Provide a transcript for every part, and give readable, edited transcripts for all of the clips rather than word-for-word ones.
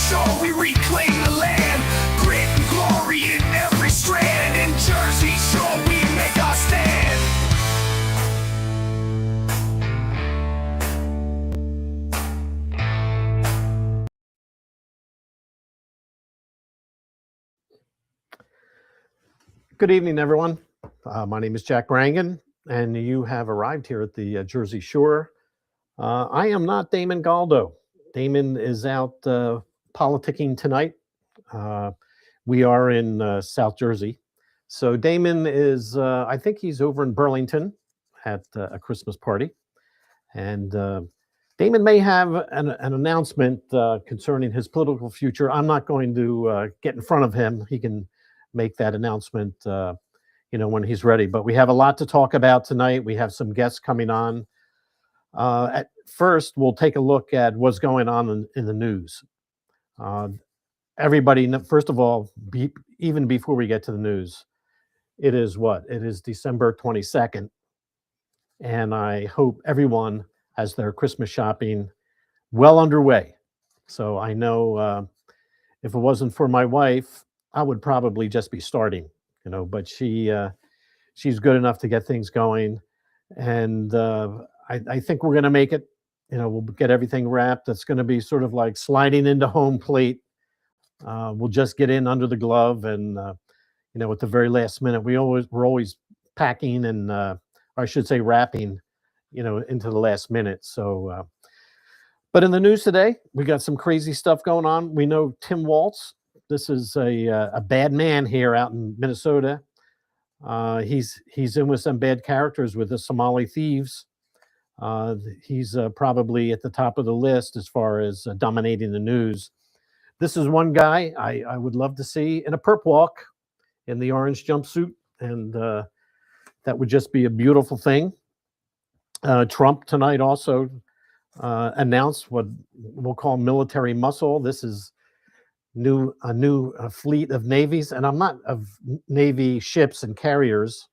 shore we reclaim the land. Grit and glory in every strand. In Jersey Shore we make our stand. Good evening, everyone. My name is Jack Brangan, and you have arrived here at the Jersey Shore. I am not Damon Galdo. Damon is out politicking tonight. We are in South Jersey. So Damon is, I think he's over in Burlington at a Christmas party. And Damon may have an announcement concerning his political future. I'm not going to get in front of him. He can make that announcement when he's ready. But we have a lot to talk about tonight. We have some guests coming on. At first, we'll take a look at what's going on in the news. Everybody, first of all, even before we get to the news, it is what? It is December 22nd. And I hope everyone has their Christmas shopping well underway. So I know if it wasn't for my wife, I would probably just be starting, but she's good enough to get things going. And I think we're going to make it, we'll get everything wrapped. It's going to be sort of like sliding into home plate. We'll just get in under the glove and, at the very last minute, we're always packing and, or I should say wrapping, into the last minute. So, but in the news today, we got some crazy stuff going on. We know Tim Walz. This is a bad man here out in Minnesota. He's in with some bad characters with the Somali thieves. He's probably at the top of the list as far as dominating the news. This is one guy I would love to see in a perp walk in the orange jumpsuit, and that would just be a beautiful thing. Trump tonight also announced what we'll call military muscle. This is a new fleet of navies, and I'm not of Navy ships and carriers.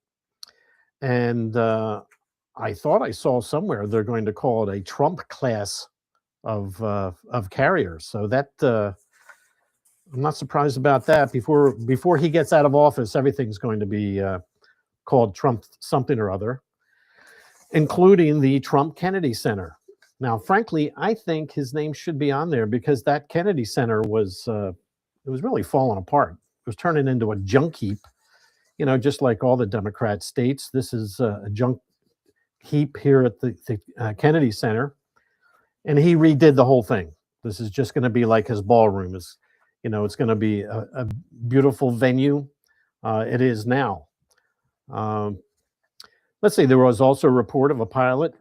And I thought I saw somewhere they're going to call it a Trump class of carriers. So that I'm not surprised about that. Before he gets out of office, everything's going to be called Trump something or other, including the Trump Kennedy Center. Now, frankly, I think his name should be on there because that Kennedy Center was really falling apart. It was turning into a junk heap, just like all the Democrat states. This is a junk heap here at the Kennedy Center, and he redid the whole thing. This is just going to be like his ballroom. It's going to be a beautiful venue. It is now. Let's see. There was also a report of a pilot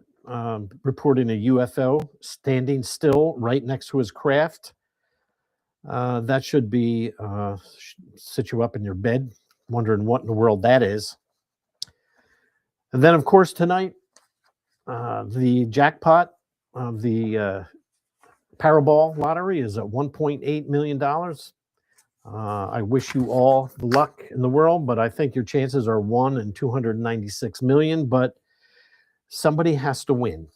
reporting a UFO standing still right next to his craft. That should be sit you up in your bed wondering what in the world that is. And then, of course, tonight, the jackpot of the Powerball lottery is at $1.8 million. I wish you all the luck in the world, but I think your chances are 1 in 296 million, but somebody has to win.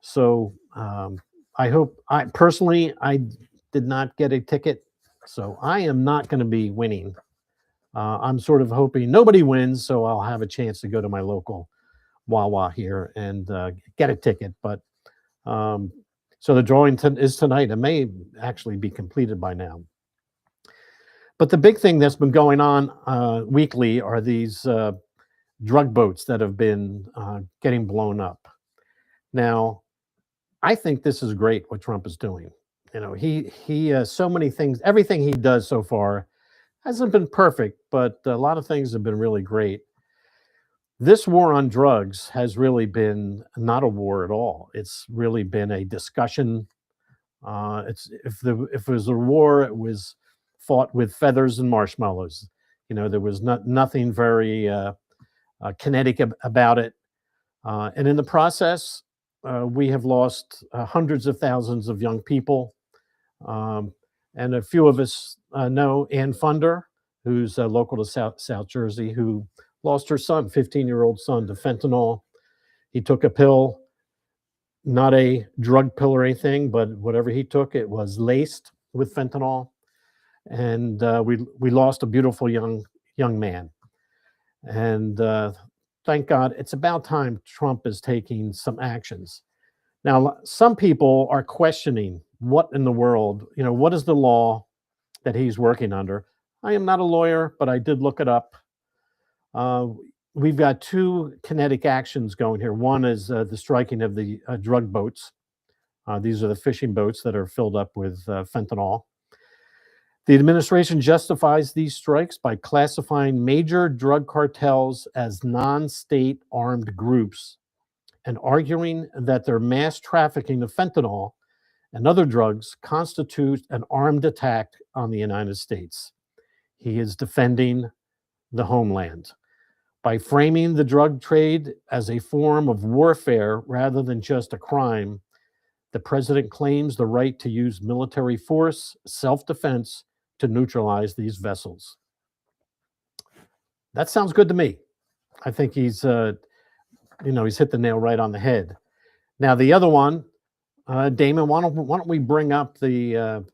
So I did not get a ticket, so I am not going to be winning. I'm sort of hoping nobody wins, so I'll have a chance to go to my local Wawa here and get a ticket. But so the drawing is tonight. It may actually be completed by now. But the big thing that's been going on weekly are these drug boats that have been getting blown up. Now, I think this is great what Trump is doing. He so many things, everything he does so far hasn't been perfect, but a lot of things have been really great. This war on drugs has really been not a war at all. It's really been a discussion. If it was a war, it was fought with feathers and marshmallows. There was nothing very kinetic about it. And in the process, we have lost hundreds of thousands of young people. And a few of us know Ann Funder, who's local to South Jersey, who lost her son, 15-year-old son, to fentanyl. He took a pill, not a drug pill or anything, but whatever he took, it was laced with fentanyl, and we lost a beautiful young man. And thank God, it's about time Trump is taking some actions. Now, some people are questioning what in the world, what is the law that he's working under? I am not a lawyer, but I did look it up. We've got two kinetic actions going here. One is the striking of the drug boats. These are the fishing boats that are filled up with fentanyl. The administration justifies these strikes by classifying major drug cartels as non-state armed groups and arguing that their mass trafficking of fentanyl and other drugs constitute an armed attack on the United States. He is defending the homeland by framing the drug trade as a form of warfare rather than just a crime. The president claims the right to use military force, self-defense, to neutralize these vessels. That sounds good to me. I think he's hit the nail right on the head. Now, the other one, Damon, why don't we bring up the,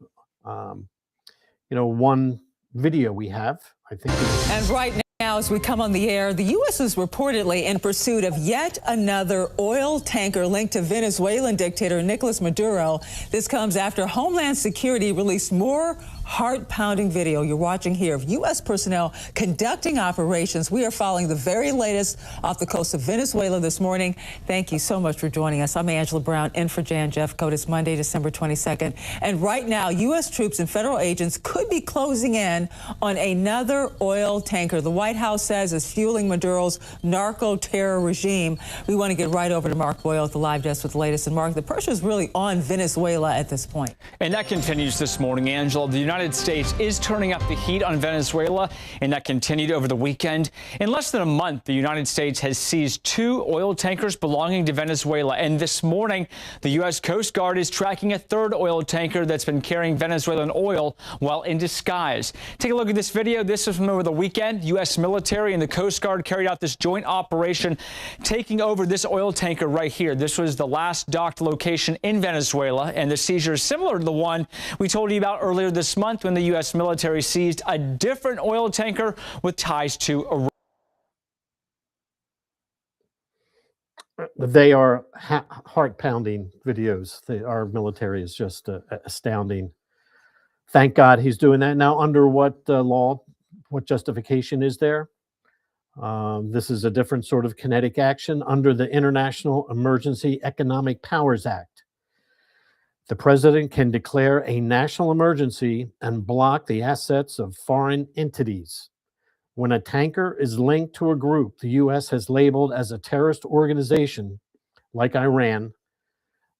one video we have? I think. And right now, as we come on the air, the U.S. is reportedly in pursuit of yet another oil tanker linked to Venezuelan dictator Nicolas Maduro. This comes after Homeland Security released more heart-pounding video you're watching here of U.S. personnel conducting operations. We are following the very latest off the coast of Venezuela this morning. Thank you so much for joining us. I'm Angela Brown, in for Jan Jeffcoat. It's Monday, December 22nd. And right now, U.S. troops and federal agents could be closing in on another oil tanker the White House says is fueling Maduro's narco-terror regime. We want to get right over to Mark Boyle at the live desk with the latest. And Mark, the pressure is really on Venezuela at this point. And that continues this morning, Angela. The United States is turning up the heat on Venezuela, and that continued over the weekend. In less than a month, the United States has seized 2 oil tankers belonging to Venezuela. And this morning, the U.S. Coast Guard is tracking a 3rd oil tanker that's been carrying Venezuelan oil while in disguise. Take a look at this video. This is from over the weekend. U.S. military and the Coast Guard carried out this joint operation, taking over this oil tanker right here. This was the last docked location in Venezuela, and the seizure is similar to the one we told you about earlier this month when the U.S. military seized a different oil tanker with ties to Iran. They are heart-pounding videos. Our military is just astounding. Thank God he's doing that. Now, under what law, what justification is there? This is a different sort of kinetic action under the International Emergency Economic Powers Act. The president can declare a national emergency and block the assets of foreign entities. When a tanker is linked to a group the U.S. has labeled as a terrorist organization, like Iran,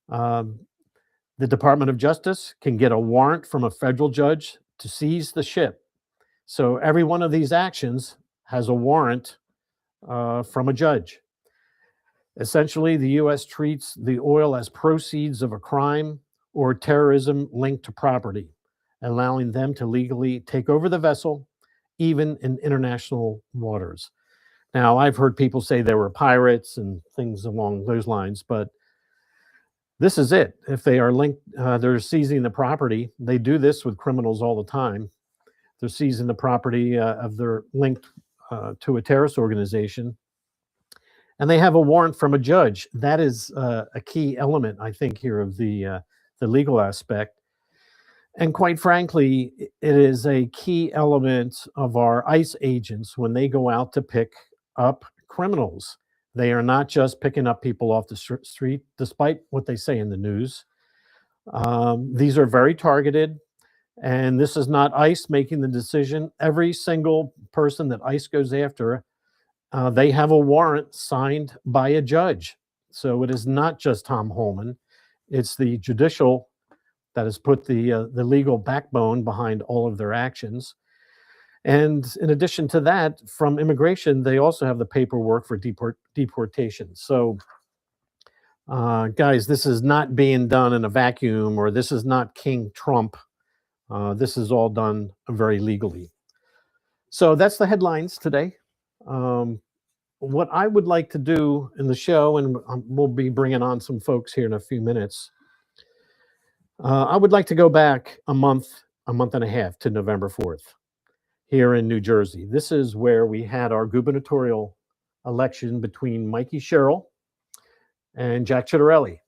the Department of Justice can get a warrant from a federal judge to seize the ship. So every one of these actions has a warrant from a judge. Essentially, the U.S. treats the oil as proceeds of a crime or terrorism linked to property, allowing them to legally take over the vessel, even in international waters. Now, I've heard people say there were pirates and things along those lines, but this is it. If they are linked, they're seizing the property. They do this with criminals all the time. They're seizing the property of their linked to a terrorist organization, and they have a warrant from a judge. That is a key element, I think, here of the legal aspect. And quite frankly, it is a key element of our ICE agents when they go out to pick up criminals. They are not just picking up people off the street, despite what they say in the news. These are very targeted, and this is not ICE making the decision. Every single person that ICE goes after, they have a warrant signed by a judge. So it is not just Tom Holman. It's the judicial that has put the legal backbone behind all of their actions. And in addition to that, from immigration, they also have the paperwork for deportation. So, guys, this is not being done in a vacuum, or this is not King Trump. This is all done very legally. So that's the headlines today. What I would like to do in the show, and we'll be bringing on some folks here in a few minutes, I would like to go back a month and a half to November 4th here in New Jersey. This is where we had our gubernatorial election between Mikey Sherrill and Jack Ciattarelli.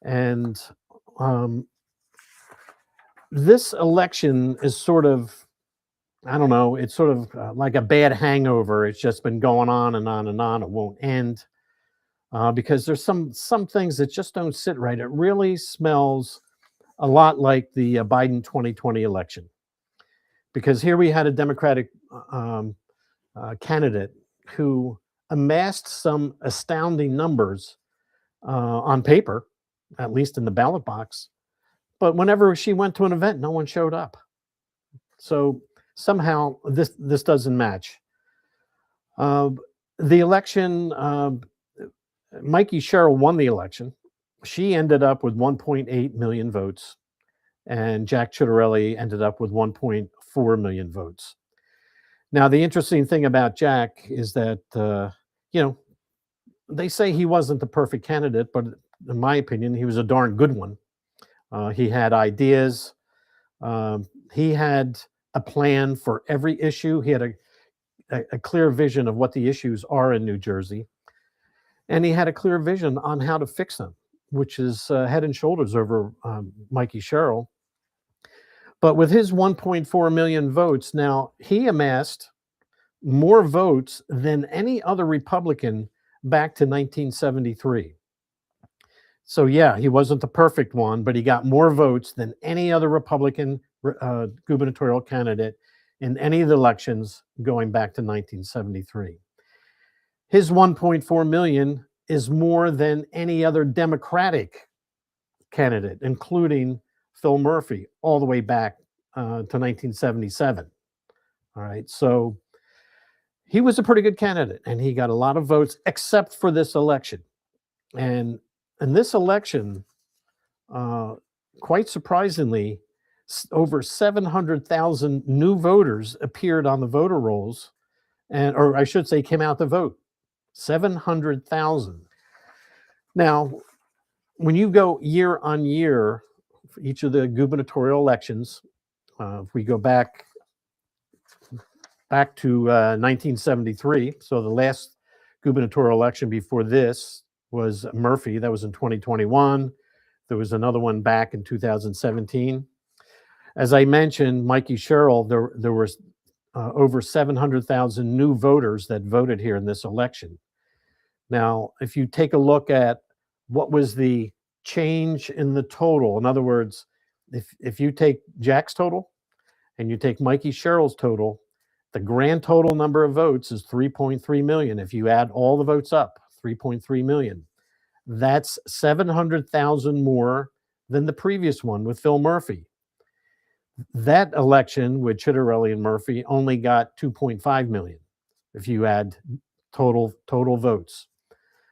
And this election is sort of, I don't know, it's sort of like a bad hangover. It's just been going on and on and on. It won't end because there's some things that just don't sit right. It really smells a lot like the Biden 2020 election, because here we had a Democratic candidate who amassed some astounding numbers on paper, at least in the ballot box. But whenever she went to an event, no one showed up. So somehow this doesn't match. The election, Mikey Sherrill won the election. She ended up with 1.8 million votes, and Jack Ciattarelli ended up with 1.4 million votes. Now, the interesting thing about Jack is that, they say he wasn't the perfect candidate, but in my opinion, he was a darn good one. He had ideas. He had a plan for every issue. He had a clear vision of what the issues are in New Jersey. And he had a clear vision on how to fix them, which is head and shoulders over Mikey Sherrill. But with his 1.4 million votes, now he amassed more votes than any other Republican back to 1973. So yeah, he wasn't the perfect one, but he got more votes than any other Republican gubernatorial candidate in any of the elections going back to 1973. His 1.4 million is more than any other Democratic candidate, including Phil Murphy, all the way back to 1977. All right, so he was a pretty good candidate, and he got a lot of votes, except for this election. And in this election, quite surprisingly, over 700,000 new voters appeared on the voter rolls, or I should say came out to vote. 700,000. Now, when you go year on year for each of the gubernatorial elections, if we go back to 1973, so the last gubernatorial election before this was Murphy. That was in 2021. There was another one back in 2017. As I mentioned, Mikey Sherrill, there was over 700,000 new voters that voted here in this election. Now, if you take a look at what was the change in the total, in other words, if you take Jack's total and you take Mikey Sherrill's total, the grand total number of votes is 3.3 million. If you add all the votes up, 3.3 million. That's 700,000 more than the previous one with Phil Murphy. That election with Ciattarelli and Murphy only got 2.5 million if you add total votes.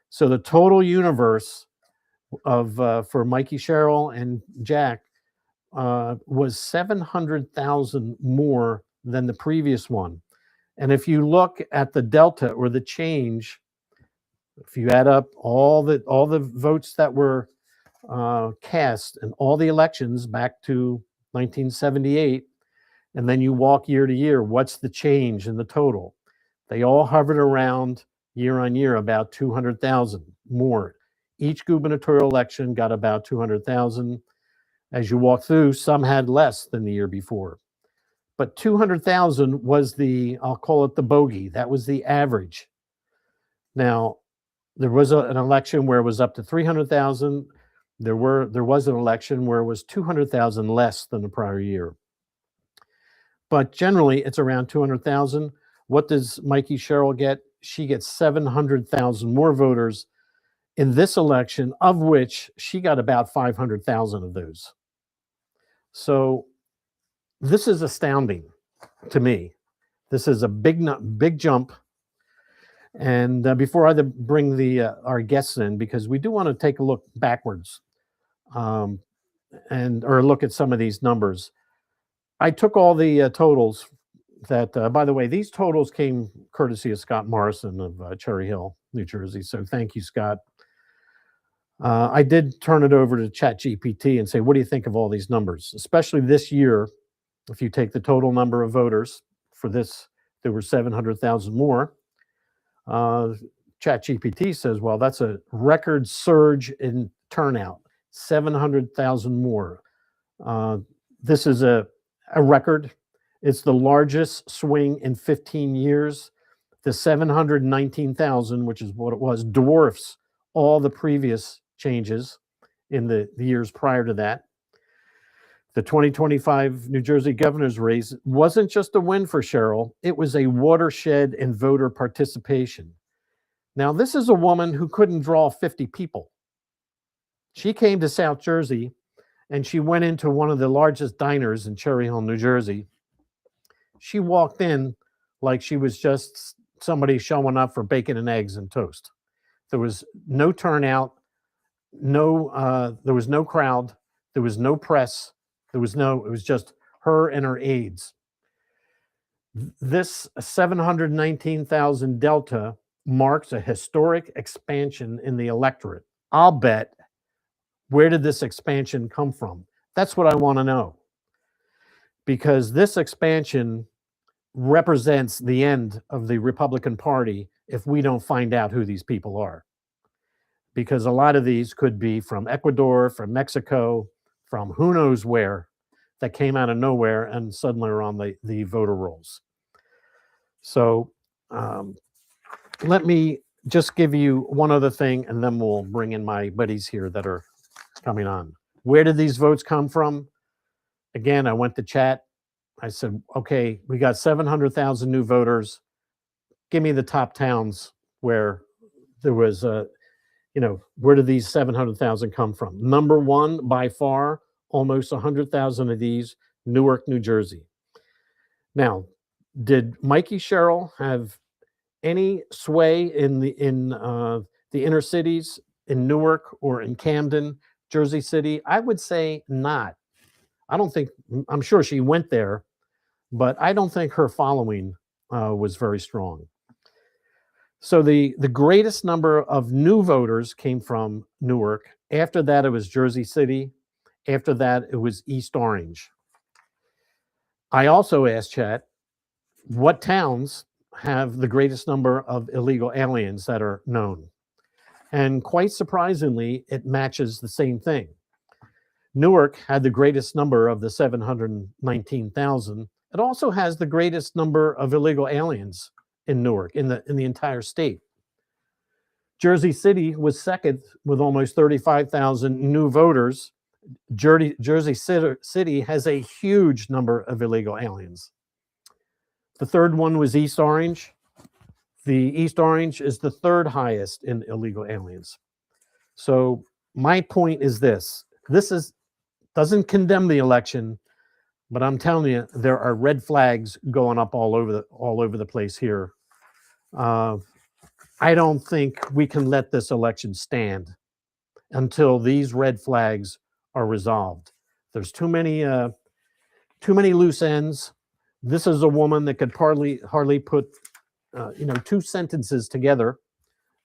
So the total universe of for Mikey Sherrill and Jack was 700,000 more than the previous one. And if you look at the delta or the change, if you add up all the votes that were cast in all the elections back to 1978, and then you walk year to year, what's the change in the total? They all hovered around year on year about 200,000 more. Each gubernatorial election got about 200,000. As you walk through, some had less than the year before. But 200,000 was I'll call it the bogey. That was the average. Now, there was an election where it was up to 300,000. There was an election where it was 200,000 less than the prior year. But generally, it's around 200,000. What does Mikey Sherrill get? She gets 700,000 more voters in this election, of which she got about 500,000 of those. So this is astounding to me. This is a big jump. And before I bring our guests in, because we do want to take a look backwards or look at some of these numbers. I took all the totals that, by the way, these totals came courtesy of Scott Morrison of Cherry Hill, New Jersey. So thank you, Scott. I did turn it over to ChatGPT and say, what do you think of all these numbers? Especially this year, if you take the total number of voters for this, there were 700,000 more. ChatGPT says, well, that's a record surge in turnout, 700,000 more. This is a record. It's the largest swing in 15 years. The 719,000, which is what it was, dwarfs all the previous changes in the years prior to that. The 2025 New Jersey governor's race wasn't just a win for Cheryl, it was a watershed in voter participation. Now, this is a woman who couldn't draw 50 people. She came to South Jersey and she went into one of the largest diners in Cherry Hill, New Jersey. She walked in like she was just somebody showing up for bacon and eggs and toast. There was no turnout, there was no crowd, there was no press, it was just her and her aides. This 719,000 delta marks a historic expansion in the electorate. I'll bet, where did this expansion come from? That's what I want to know. Because this expansion represents the end of the Republican Party if we don't find out who these people are. Because a lot of these could be from Ecuador, from Mexico, from who knows where, that came out of nowhere and suddenly are on the voter rolls. So let me just give you one other thing, and then we'll bring in my buddies here that are coming on. Where did these votes come from? Again, I went to chat. I said, okay, we got 700,000 new voters. Give me the top towns where there was, where did these 700,000 come from? Number one, by far, almost 100,000 of these, Newark, New Jersey. Now, did Mikey Sherrill have any sway in the inner cities, in Newark or in Camden, Jersey City? I would say not. I'm sure she went there, but I don't think her following was very strong. So the greatest number of new voters came from Newark. After that, it was Jersey City. After that, it was East Orange. I also asked Chat, what towns have the greatest number of illegal aliens that are known? And quite surprisingly, it matches the same thing. Newark had the greatest number of the 719,000. It also has the greatest number of illegal aliens in Newark, in the entire state. Jersey City was second with almost 35,000 new voters. Jersey City has a huge number of illegal aliens. The third one was East Orange. The East Orange is the third highest in illegal aliens. So my point is this doesn't condemn the election, but I'm telling you, there are red flags going up all over the place here. I don't think we can let this election stand until these red flags are resolved. There's too many loose ends. This is a woman that could hardly put two sentences together.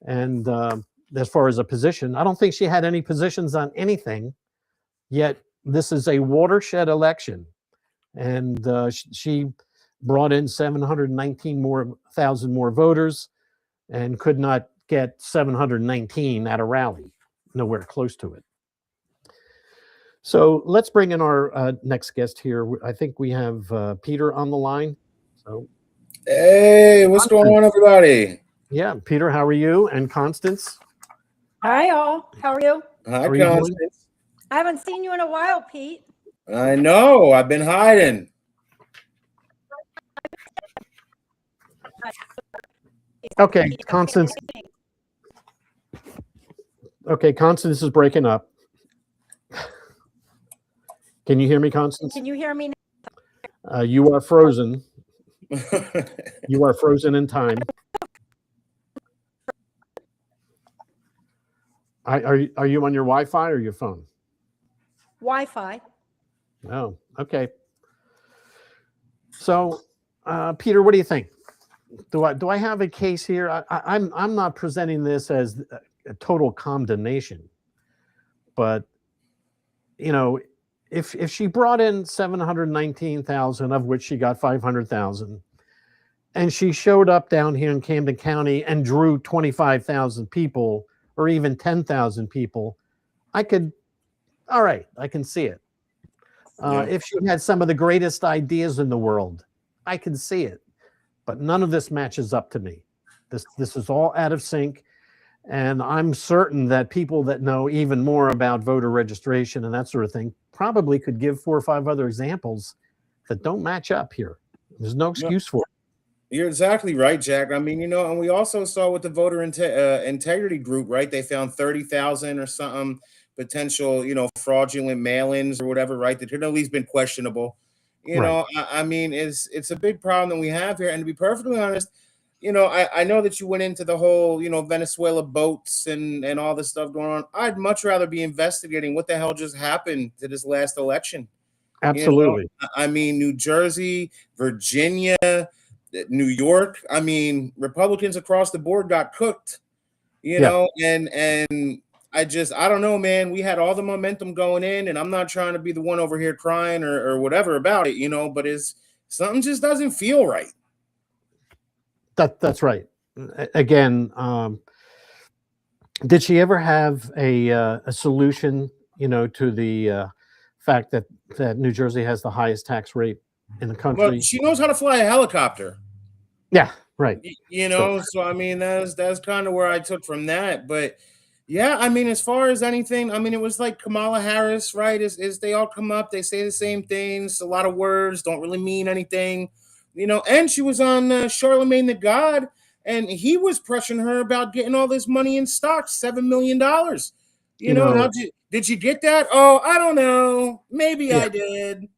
And as far as a position, I don't think she had any positions on anything. Yet this is a watershed election, and she brought in 719,000 more voters, and could not get 719 at a rally, nowhere close to it. So let's bring in our next guest here. I think we have Peter on the line. So, hey, what's going on, everybody? Yeah, Peter, how are you? And Constance? Hi, all. How are you? Hi, Constance. I haven't seen you in a while, Pete. I know. I've been hiding. Okay, Constance. Okay, Constance is breaking up. Can you hear me, Constance? Can you hear me now? You are frozen. You are frozen in time. Are you on your Wi-Fi or your phone? Wi-Fi. Oh, okay. So, Peter, what do you think? Do I have a case here? I'm not presenting this as a total condemnation. but you know, if she brought in 719,000, of which she got 500,000, and she showed up down here in Camden County and drew 25,000 people or even 10,000 people, I can see it. If she had some of the greatest ideas in the world, I can see it. But none of this matches up to me. This is all out of sync. And I'm certain that people that know even more about voter registration and that sort of thing probably could give 4 or 5 other examples that don't match up here. There's no excuse for it. You're exactly right, Jack. I mean, and we also saw with the voter integrity group, right? They found 30,000 or something potential, fraudulent mail-ins or whatever, right? That had at least been questionable. I mean, it's a big problem that we have here. And to be perfectly honest, I know that you went into the whole, Venezuela boats and all this stuff going on. I'd much rather be investigating what the hell just happened to this last election. Absolutely. I mean, New Jersey, Virginia, New York. I mean, Republicans across the board got cooked, and I don't know, man. We had all the momentum going in, and I'm not trying to be the one over here crying or whatever about it, but something just doesn't feel right. That's right. Again, did she ever have a solution, to the fact that New Jersey has the highest tax rate in the country? Well, she knows how to fly a helicopter. Yeah, right. So I mean, that's kind of where I took from that. But yeah, I mean, as far as anything, I mean, it was like Kamala Harris, right? Is they all come up, they say the same things, a lot of words, don't really mean anything. And she was on Charlemagne the God, and he was pressuring her about getting all this money in stocks, $7 million. Did you get that? Oh, I don't know. Maybe I did.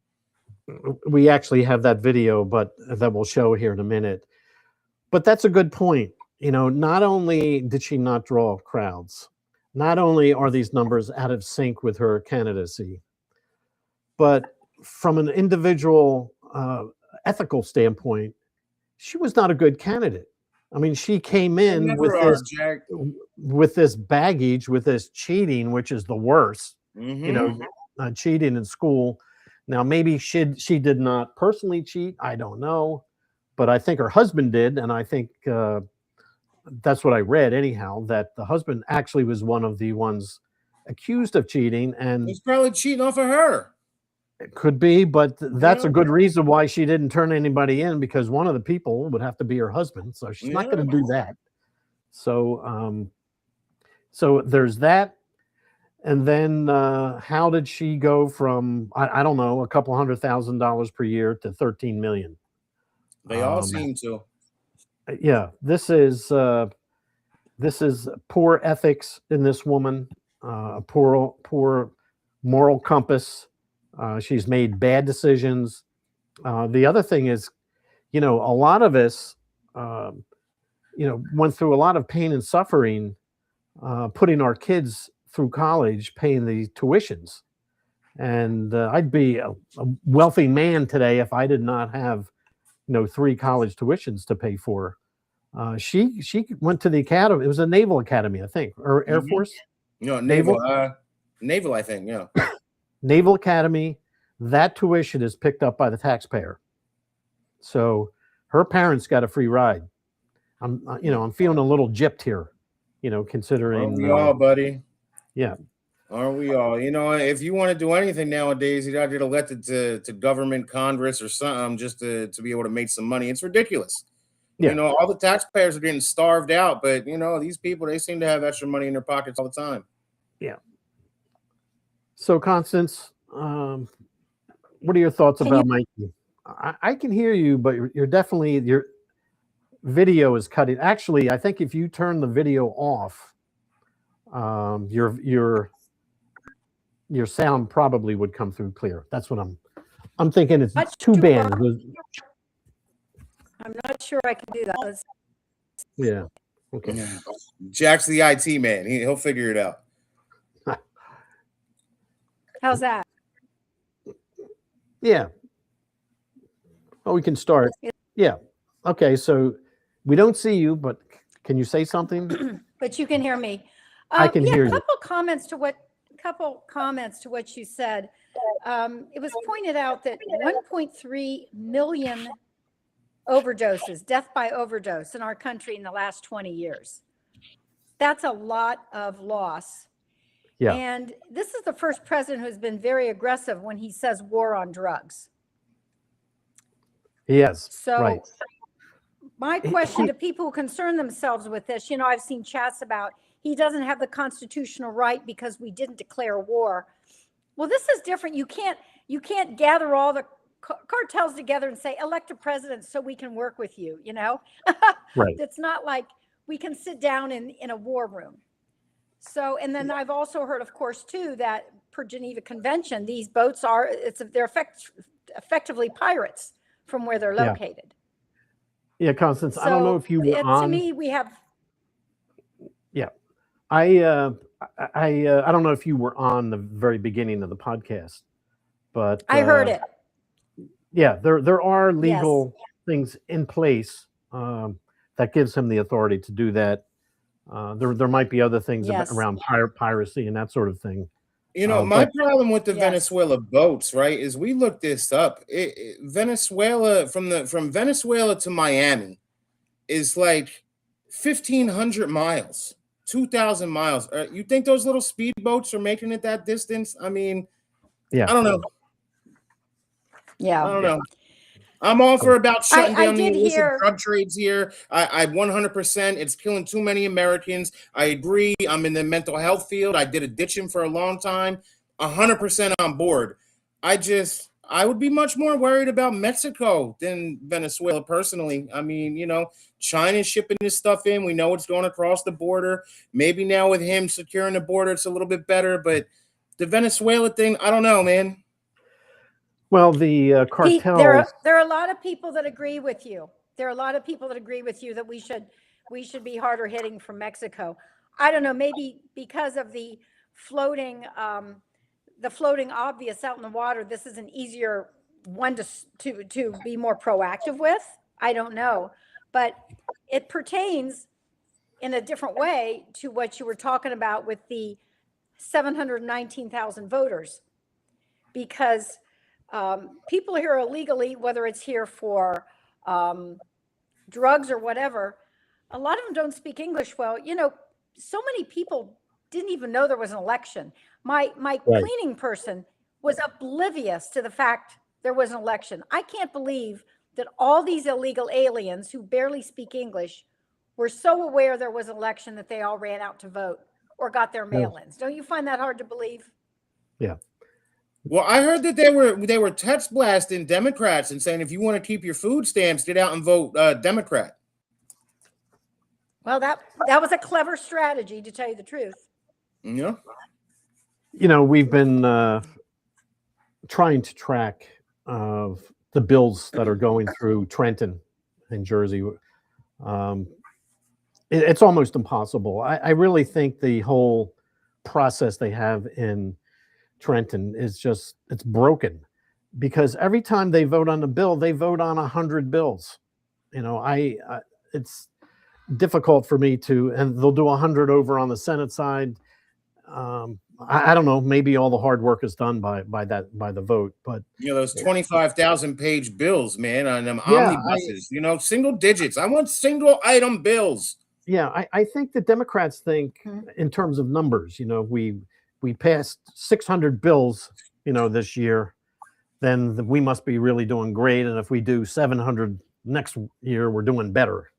We actually have that video, but that we'll show here in a minute. But that's a good point. Not only did she not draw crowds, not only are these numbers out of sync with her candidacy, but from an individual ethical standpoint, she was not a good candidate. I mean, she came in with this baggage, with this cheating, which is the worst. Cheating in school. Now, maybe she did not personally cheat. I don't know, but I think her husband did, and I think that's what I read anyhow. That the husband actually was one of the ones accused of cheating, and he's probably cheating off of her. It could be, but that's a good reason why she didn't turn anybody in, because one of the people would have to be her husband. So she's not going to do that. So, so there's that. And then how did she go from, I don't know, a couple $100,000 per year to 13 million? They all seem to. Yeah, this is poor ethics in this woman, poor moral compass. She's made bad decisions. The other thing is, a lot of us, went through a lot of pain and suffering, putting our kids through college, paying the tuitions. And I'd be a wealthy man today if I did not have, 3 college tuitions to pay for. She went to the academy. It was a naval academy, I think, or Air Force. Naval, I think. Yeah. Naval Academy, that tuition is picked up by the taxpayer. So her parents got a free ride. I'm feeling a little gypped here, considering. Aren't we all, buddy? Yeah. Aren't we all? If you want to do anything nowadays, you got to get elected to government, Congress, or something just to be able to make some money. It's ridiculous. Yeah. All the taxpayers are getting starved out, but these people, they seem to have extra money in their pockets all the time. Yeah. So, Constance, what are your thoughts about Mikey? I can hear you, but you're definitely, your video is cutting. Actually, I think if you turn the video off, your sound probably would come through clear. That's what I'm thinking. It's too bad. I'm not sure I can do that. Yeah. Okay. Jack's the IT man. He'll figure it out. How's that? Yeah. Oh, we can start. Yeah. Okay. So we don't see you, but can you say something? But you can hear me. I can hear you. A couple comments to what couple comments to what you said. It was pointed out that 1.3 million overdoses, death by overdose in our country in the last 20 years. That's a lot of loss. Yeah. And this is the first president who's been very aggressive when he says war on drugs. Yes. So right. my question to people who concern themselves with this, you know, I've seen chats about he doesn't have the constitutional right because we didn't declare war. Well, this is different. You can't gather all the cartels together and say elect a president so we can work with you, you know. Right. It's not like we can sit down in a war room. So, and then I've also heard, of course, too, that per Geneva Convention, they're effectively pirates from where they're located. Yeah, Constance, So I don't know if you were on. To me, we have. Yeah, I don't know if you were on the very beginning of the podcast, but I heard it. Yeah, there are legal things in place that gives him the authority to do that. There might be other things around piracy and that sort of thing. You know, my problem with the Venezuela boats, right, is we looked this up. Venezuela, from Venezuela to Miami is like 1,500 miles, 2,000 miles. You think those little speedboats are making it that distance? I mean, I don't know. Yeah. I don't know. I'm all for about shutting down the illicit drug trades here. I 100%. It's killing too many Americans. I agree. I'm in the mental health field. I did addiction for a long time. 100% on board. I would be much more worried about Mexico than Venezuela personally. I mean, you know, China's shipping this stuff in. We know it's going across the border. Maybe now with him securing the border, it's a little bit better. But the Venezuela thing, I don't know, man. Well, the cartels. There are a lot of people that agree with you. There are a lot of people that agree with you that we should be harder hitting from Mexico. I don't know, maybe because of the floating obvious out in the water, this is an easier one to be more proactive with. I don't know, but it pertains in a different way to what you were talking about with the 719,000 voters, because people here illegally, whether it's here for drugs or whatever, a lot of them don't speak English well. You know, so many people didn't even know there was an election. My cleaning person was oblivious to the fact there was an election. I can't believe that all these illegal aliens who barely speak English were so aware there was an election that they all ran out to vote or got their mail-ins. Don't you find that hard to believe? Yeah. Well, I heard that they were text blasting Democrats and saying if you want to keep your food stamps, get out and vote Democrat. Well, that was a clever strategy, to tell you the truth. Yeah. You know, we've been trying to track the bills that are going through Trenton and Jersey. It's almost impossible. I really think the whole process they have in Trenton is it's broken, because every time they vote on a bill, they vote on 100 bills. You know, it's difficult for me and they'll do 100 over on the Senate side. I don't know, maybe all the hard work is done by the vote, but you know, those 25,000 page bills, man, on them omnibuses, you know, single digits. I want single item bills. Yeah, I think the Democrats think in terms of numbers. You know, we passed 600 bills, you know, this year, then we must be really doing great. And if we do 700 next year, we're doing better.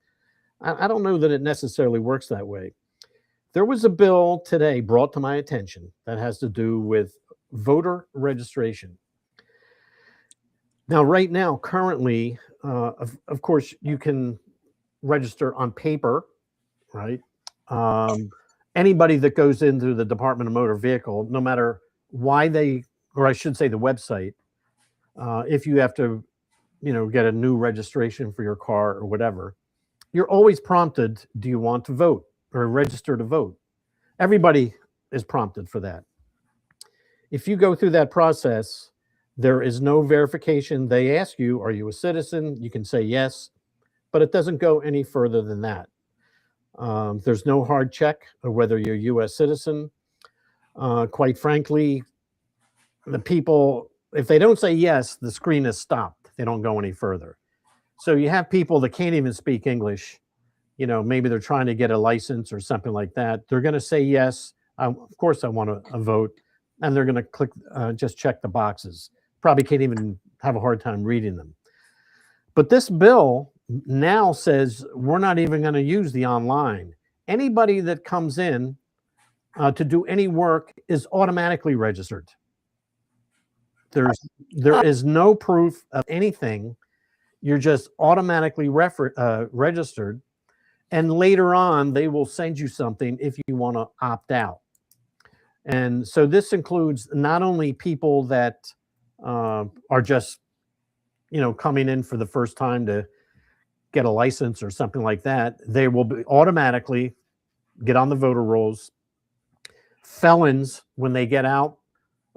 I don't know that it necessarily works that way. There was a bill today brought to my attention that has to do with voter registration. Now, right now, currently, of course, you can register on paper, right? Anybody that goes into the Department of Motor Vehicle, no matter why or I should say the website, if you have to, you know, get a new registration for your car or whatever, you're always prompted, do you want to vote or register to vote? Everybody is prompted for that. If you go through that process, there is no verification. They ask you, are you a citizen? You can say yes, but it doesn't go any further than that. There's no hard check of whether you're a U.S. citizen. Quite frankly, the people, if they don't say yes, the screen is stopped. They don't go any further. So you have people that can't even speak English. You know, maybe they're trying to get a license or something like that. They're going to say yes. Of course, I want a vote, and they're going to click, just check the boxes. Probably can't even have a hard time reading them. But this bill now says we're not even going to use the online. Anybody that comes in to do any work is automatically registered. There is no proof of anything. You're just automatically registered. And later on, they will send you something if you want to opt out. And so this includes not only people that are just, you know, coming in for the first time to get a license or something like that. They will be automatically get on the voter rolls. Felons, when they get out,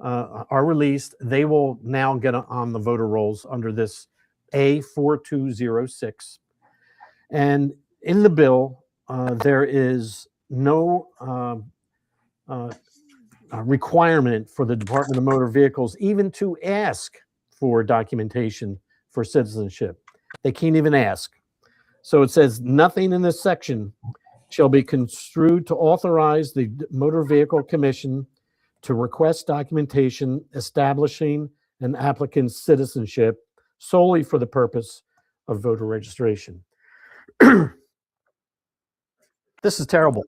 are released. They will now get on the voter rolls under this A4206. And in the bill, there is no requirement for the Department of Motor Vehicles even to ask for documentation for citizenship. They can't even ask. So it says nothing in this section shall be construed to authorize the Motor Vehicle Commission to request documentation establishing an applicant's citizenship solely for the purpose of voter registration. This is terrible.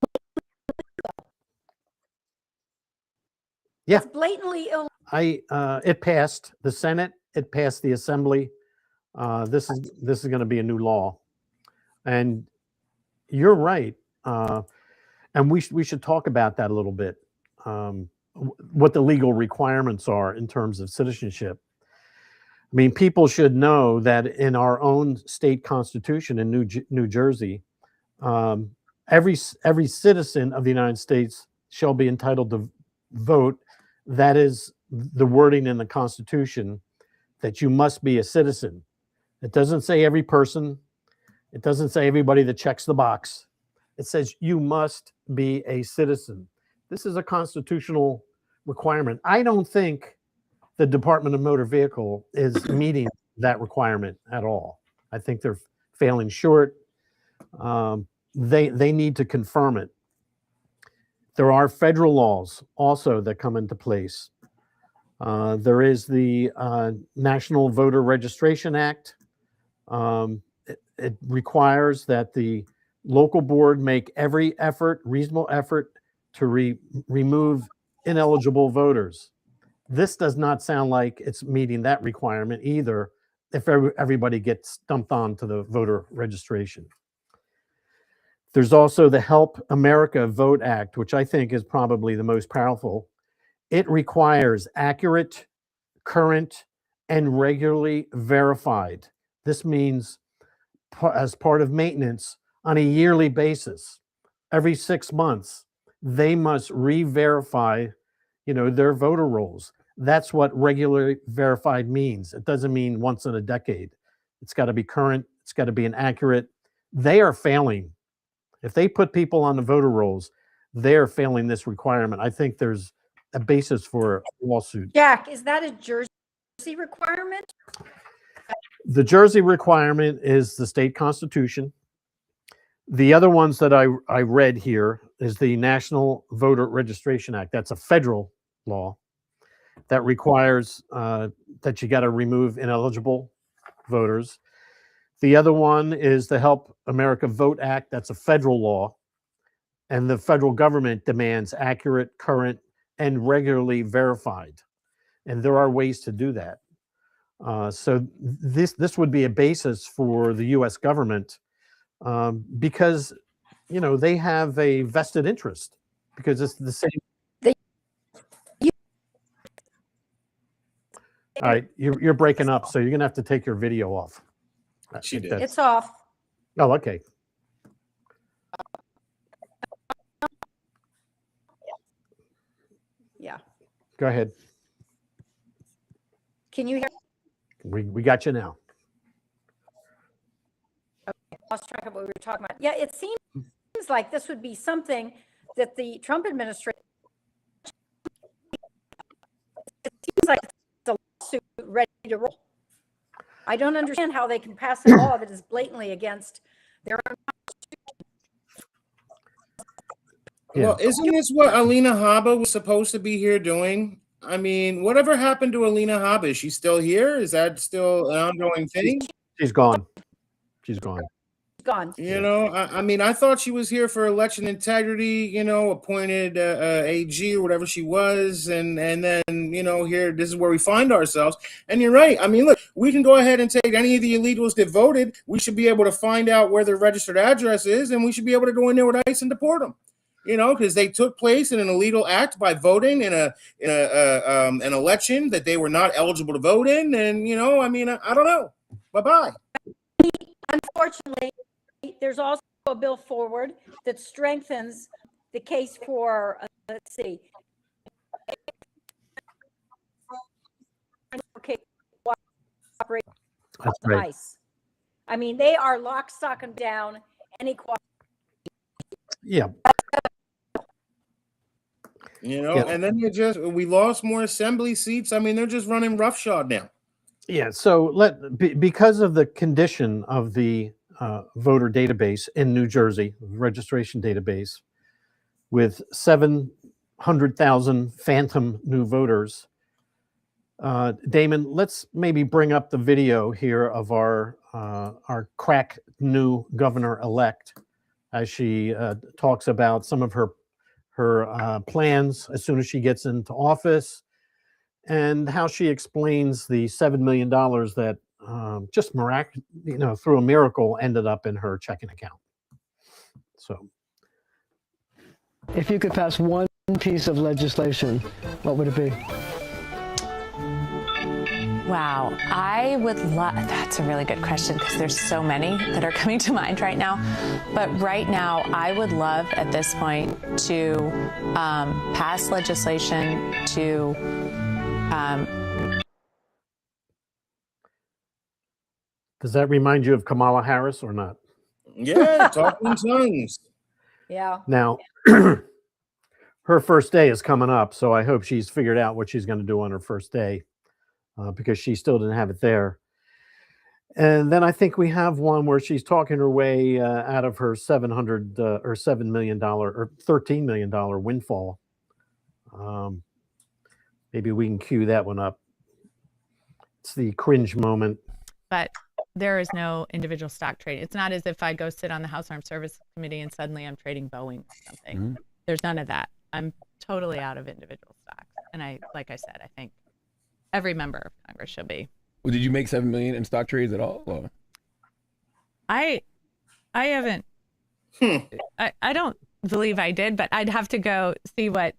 Yeah. It's blatantly illegal. It passed the Senate. It passed the Assembly. This is going to be a new law, and you're right. And we should talk about that a little bit. What the legal requirements are in terms of citizenship. I mean, people should know that in our own state constitution in New Jersey, every citizen of the United States shall be entitled to vote. That is the wording in the Constitution, that you must be a citizen. It doesn't say every person. It doesn't say everybody that checks the box. It says you must be a citizen. This is a constitutional requirement. I don't think the Department of Motor Vehicle is meeting that requirement at all. I think they're failing short. They need to confirm it. There are federal laws also that come into place. There is the National Voter Registration Act. It requires that the local board make every reasonable effort to remove ineligible voters. This does not sound like it's meeting that requirement either if everybody gets dumped onto the voter registration. There's also the Help America Vote Act, which I think is probably the most powerful. It requires accurate, current, and regularly verified. This means as part of maintenance on a yearly basis, every 6 months, they must re-verify, their voter rolls. That's what regularly verified means. It doesn't mean once in a decade. It's got to be current. It's got to be inaccurate. They are failing. If they put people on the voter rolls, they're failing this requirement. I think there's a basis for a lawsuit. Jack, is that a Jersey requirement? The Jersey requirement is the state constitution. The other ones that I read here is the National Voter Registration Act. That's a federal law that requires that you got to remove ineligible voters. The other one is the Help America Vote Act. That's a federal law. And the federal government demands accurate, current, and regularly verified. And there are ways to do that. So this would be a basis for the U.S. government because, they have a vested interest because it's the same. All right, you're breaking up, so you're going to have to take your video off. She did. It's off. Oh, okay. Yeah. Go ahead. Can you hear? We got you now. Okay. Lost track of what we were talking about. Yeah, it seems like this would be something that the Trump administration I don't understand how they can pass a law that is blatantly against their own. Well, isn't this what Alina Habba was supposed to be here doing? I mean, whatever happened to Alina Habba? Is she still here? Is that still an ongoing thing? She's gone. She's gone. Gone. You know, I mean, I thought she was here for election integrity, you know, appointed AG or whatever she was. And then, you know, here, this is where we find ourselves. And you're right. I mean, look, we can go ahead and take any of the illegals that voted. We should be able to find out where their registered address is, and we should be able to go in there with ICE and deport them. You know, because they took place in an illegal act by voting in an election that they were not eligible to vote in. And, you know, I mean, I don't know. Bye-bye. Unfortunately, there's also a bill forward that strengthens the case for, let's see. Okay, That's right. ICE. I mean, they are lock, stock, and down any. Yeah. You know, and then we lost more assembly seats. I mean, they're just running roughshod now. Yeah. So because of the condition of the voter database in New Jersey, registration database, with 700,000 phantom new voters, Damon, let's maybe bring up the video here of our crack new governor-elect as she talks about some of her plans as soon as she gets into office, and how she explains the $7 million that just through a miracle ended up in her checking account. So, if you could pass one piece of legislation, what would it be? Wow, I would love, that's a really good question because there's so many that are coming to mind right now. But right now, I would love at this point to pass legislation to does that remind you of Kamala Harris or not? Yeah, talking tongues. Yeah. Now, her first day is coming up, so I hope she's figured out what she's going to do on her first day. Because she still didn't have it there. And then I think we have one where she's talking her way out of her $7 million or $13 million windfall. Maybe we can cue that one up. It's the cringe moment. But there is no individual stock trading. It's not as if I go sit on the House Armed Services Committee and suddenly I'm trading Boeing or something. Mm-hmm. There's none of that. I'm totally out of individual stocks. And like I said, I think every member of Congress should be. Well, did you make $7 million in stock trades at all? Or? I haven't. I don't believe I did, but I'd have to go see what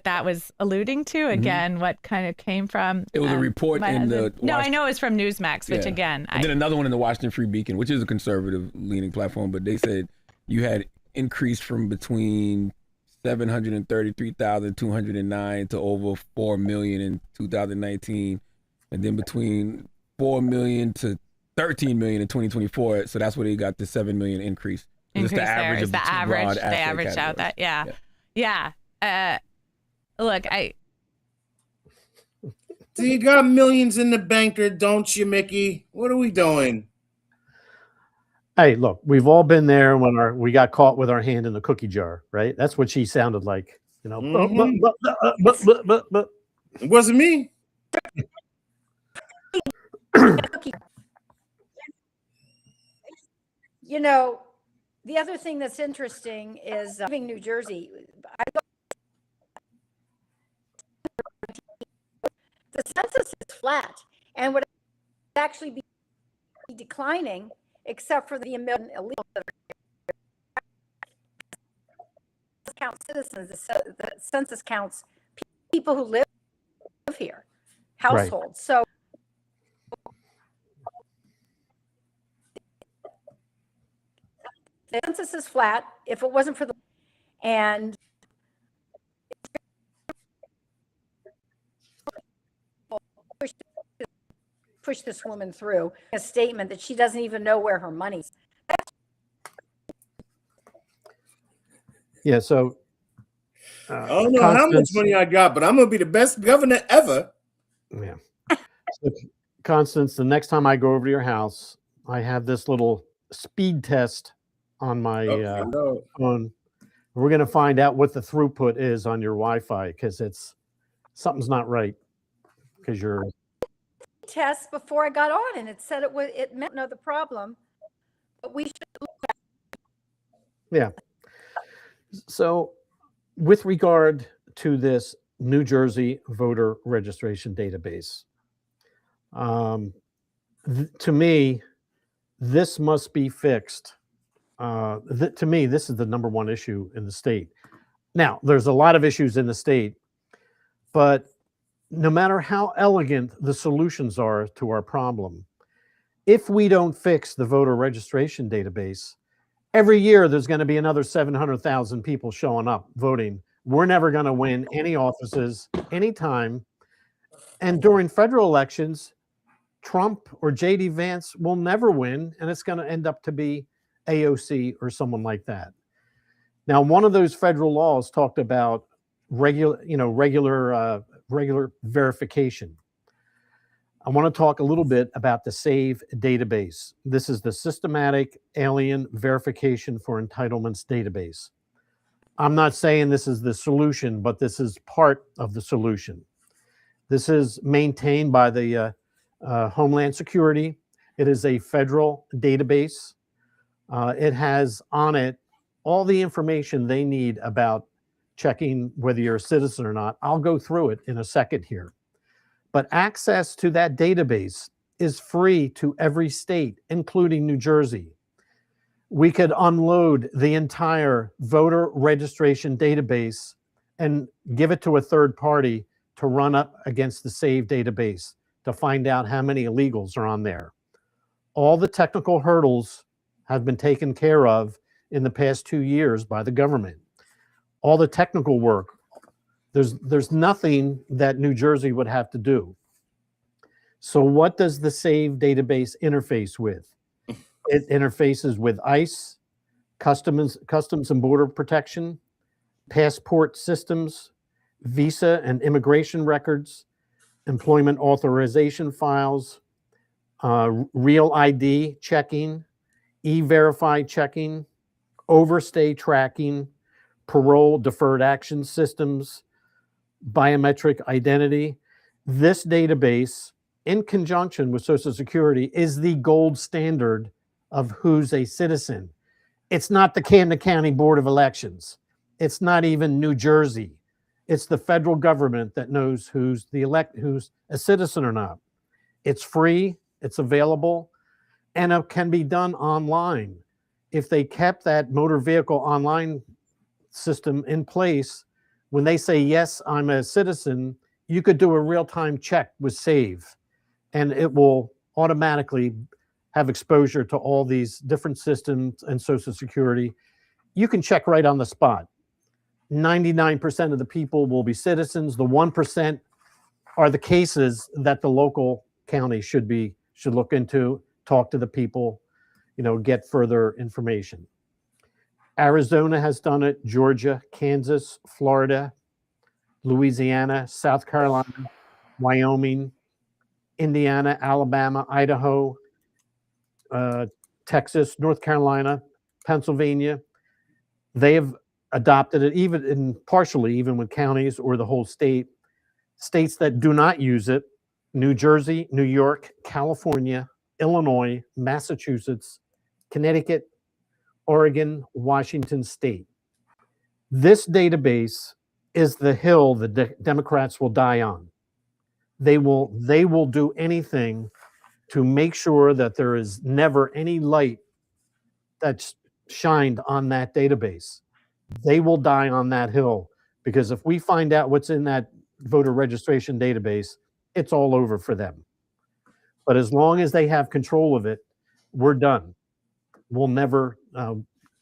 that was alluding to again. Mm-hmm. What kind of came from? It was a report in the. No, I know it was from Newsmax, which again. And then another one in the Washington Free Beacon, which is a conservative leaning platform, but they said you had increased from between 733,209 to over 4 million in 2019, and then between 4 million to 13 million in 2024. So that's where they got the 7 million increase. Just the average of the average. They averaged out that. Yeah. Look, So you got millions in the banker, don't you, Mickey? What are we doing? Hey, look, we've all been there when we got caught with our hand in the cookie jar, right? That's what she sounded like, you know. Mm-hmm. It wasn't me. You know, the other thing that's interesting is living New Jersey. The census is flat and would actually be declining, except for the million illegals that count citizens. The census counts people who live here, households. Right. So the census is flat. If it wasn't for the and push this woman through a statement that she doesn't even know where her money's. Yeah, so I don't know how much money I got, but I'm gonna be the best governor ever. Yeah. Constance, the next time I go over to your house, I have this little speed test on my phone. We're going to find out what the throughput is on your Wi-Fi, because something's not right. Because you're test before I got on, and it said it meant no the problem, but we should. Yeah. So, with regard to this New Jersey voter registration database, to me, this must be fixed. To me, this is the number one issue in the state. Now, there's a lot of issues in the state, but no matter how elegant the solutions are to our problem, if we don't fix the voter registration database, every year there's going to be another 700,000 people showing up voting. We're never going to win any offices anytime. And during federal elections, Trump or J.D. Vance will never win, and it's going to end up to be AOC or someone like that. Now, one of those federal laws talked about regular verification. I want to talk a little bit about the SAVE database. This is the Systematic Alien Verification for Entitlements database. I'm not saying this is the solution, but this is part of the solution. This is maintained by the Homeland Security. It is a federal database. It has on it all the information they need about checking whether you're a citizen or not. I'll go through it in a second here. But access to that database is free to every state, including New Jersey. We could unload the entire voter registration database and give it to a third party to run up against the SAVE database to find out how many illegals are on there. All the technical hurdles have been taken care of in the past 2 years by the government. All the technical work, there's nothing that New Jersey would have to do. So what does the SAVE database interface with? It interfaces with ICE, Customs and Border Protection, passport systems, visa and immigration records, employment authorization files, real ID checking, E-Verify checking, overstay tracking, parole deferred action systems, biometric identity. This database, in conjunction with Social Security, is the gold standard of who's a citizen. It's not the Camden County Board of Elections. It's not even New Jersey. It's the federal government that knows who's a citizen or not. It's free, it's available, and it can be done online. If they kept that motor vehicle online system in place, when they say, yes, I'm a citizen, you could do a real-time check with SAVE, and it will automatically have exposure to all these different systems and Social Security. You can check right on the spot. 99% of the people will be citizens. The 1% are the cases that the local county should look into, talk to the people, get further information. Arizona has done it, Georgia, Kansas, Florida, Louisiana, South Carolina, Wyoming, Indiana, Alabama, Idaho, Texas, North Carolina, Pennsylvania. They have adopted it even with counties or the whole state. States that do not use it: New Jersey, New York, California, Illinois, Massachusetts, Connecticut, Oregon, Washington State. This database is the hill the Democrats will die on. They will do anything to make sure that there is never any light that's shined on that database. They will die on that hill, because if we find out what's in that voter registration database, it's all over for them. But as long as they have control of it, we're done. We'll never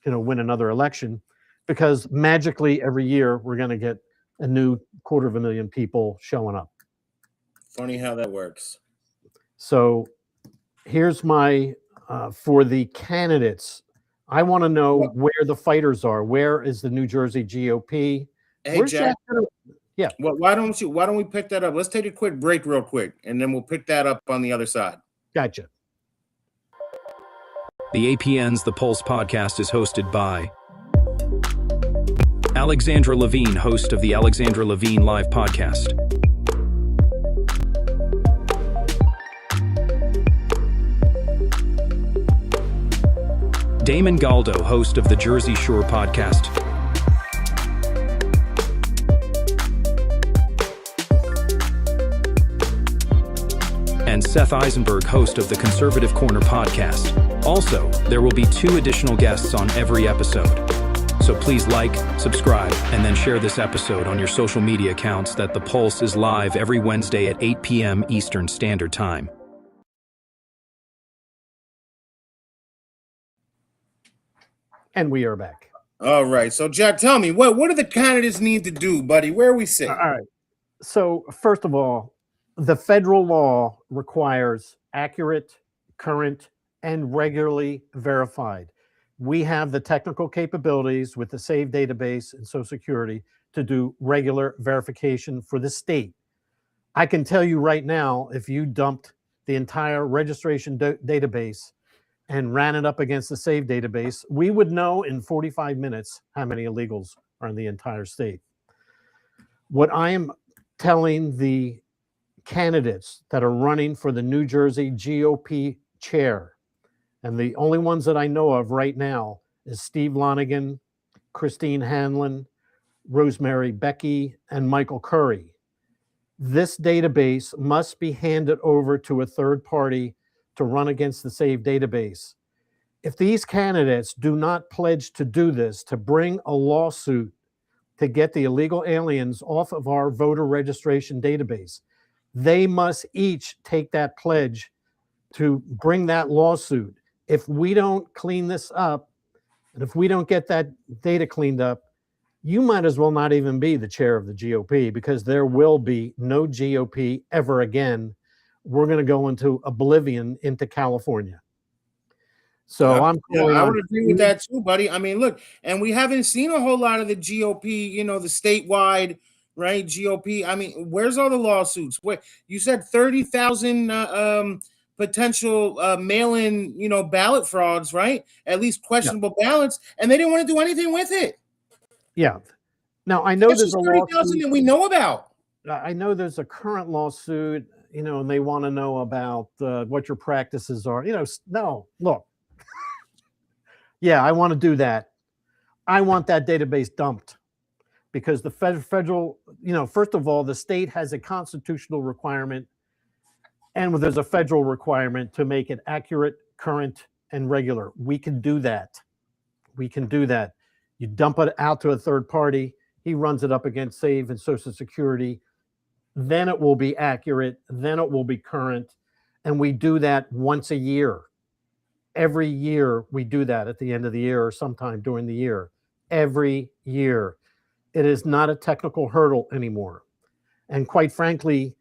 win another election, because magically every year we're going to get a new 250,000 people showing up. Funny how that works. So here's my for the candidates. I want to know where the fighters are. Where is the New Jersey GOP? Hey, Jack. Yeah. Well, why don't we pick that up? Let's take a quick break real quick, and then we'll pick that up on the other side. Gotcha. The APN's The Pulse podcast is hosted by Alexandra Levine, host of the Alexandra Levine Live podcast. Damon Galdo, host of the Jersey Shore podcast. And Seth Eisenberg, host of the Conservative Corner podcast. Also, there will be 2 additional guests on every episode. So please like, subscribe, and then share this episode on your social media accounts that The Pulse is live every Wednesday at 8 p.m. Eastern Standard Time. And we are back. All right. So, Jack, tell me, what do the candidates need to do, buddy? Where are we sitting? All right. So, first of all, the federal law requires accurate, current, and regularly verified. We have the technical capabilities with the SAVE database and Social Security to do regular verification for the state. I can tell you right now, if you dumped the entire registration database and ran it up against the SAVE database, we would know in 45 minutes how many illegals are in the entire state. What I am telling the candidates that are running for the New Jersey GOP chair, and the only ones that I know of right now is Steve Lonigan, Christine Hanlon, Rosemary Becky, and Michael Curry. This database must be handed over to a third party to run against the SAVE database. If these candidates do not pledge to do this, to bring a lawsuit to get the illegal aliens off of our voter registration database, they must each take that pledge to bring that lawsuit. If we don't clean this up, and if we don't get that data cleaned up, you might as well not even be the chair of the GOP, because there will be no GOP ever again. We're going to go into oblivion into California. So I I would agree with that too, buddy. I mean, look, and we haven't seen a whole lot of the GOP, the statewide, right? GOP. I mean, where's all the lawsuits? What you said, 30,000 potential mail-in, ballot frauds, right? At least questionable ballots, and they didn't want to do anything with it. Yeah. Now I know there's a 30,000 that we know about. I know there's a current lawsuit, and they want to know about what your practices are. No, look. Yeah, I want to do that. I want that database dumped, because the federal, first of all, the state has a constitutional requirement, and there's a federal requirement to make it accurate, current, and regular. We can do that. We can do that. You dump it out to a third party. He runs it up against SAVE and Social Security. Then it will be accurate. Then it will be current. And we do that once a year. Every year we do that at the end of the year or sometime during the year. Every year. It is not a technical hurdle anymore. And quite frankly,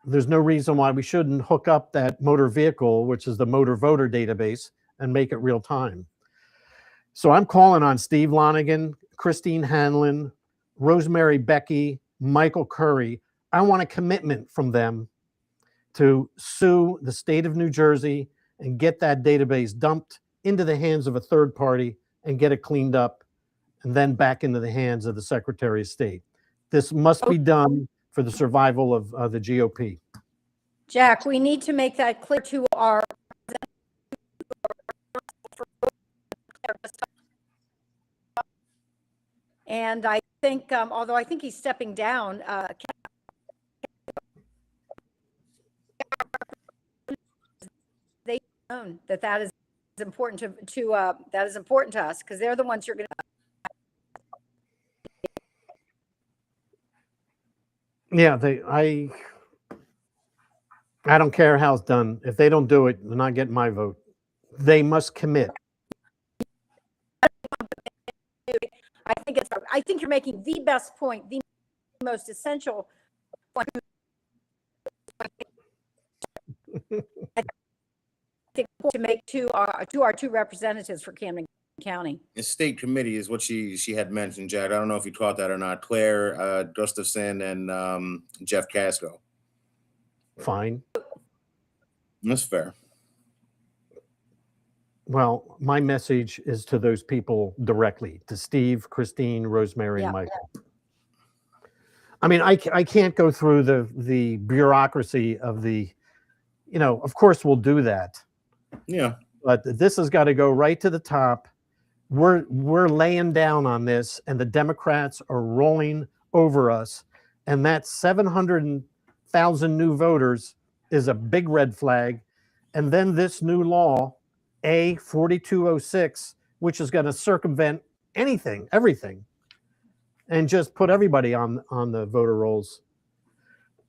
there's no reason why we shouldn't hook up that motor vehicle, which is the motor voter database, and make it real time. So I'm calling on Steve Lonigan, Christine Hanlon, Rosemary Becky, Michael Curry. I want a commitment from them to sue the state of New Jersey and get that database dumped into the hands of a third party and get it cleaned up, and then back into the hands of the Secretary of State. This must be done for the survival of the GOP. Jack, we need to make that clear to our and I think, although I think he's stepping down, they know that is important that is important to us, because they're the ones you're going to. Yeah, I don't care how it's done. If they don't do it, they're not getting my vote. They must commit. I think you're making the best point, the most essential point. I think to make to our 2 representatives for Camden County. The state committee is what she had mentioned, Jack. I don't know if you caught that or not. Claire Gustafson and Jeff Casco. Fine. That's fair. Well, my message is to those people directly, to Steve, Christine, Rosemary, and Michael. I mean, I can't go through the bureaucracy of the, of course we'll do that. Yeah. But this has got to go right to the top. We're laying down on this, and the Democrats are rolling over us. And that 700,000 new voters is a big red flag. And then this new law, A 4206, which is going to circumvent everything, and just put everybody on the voter rolls.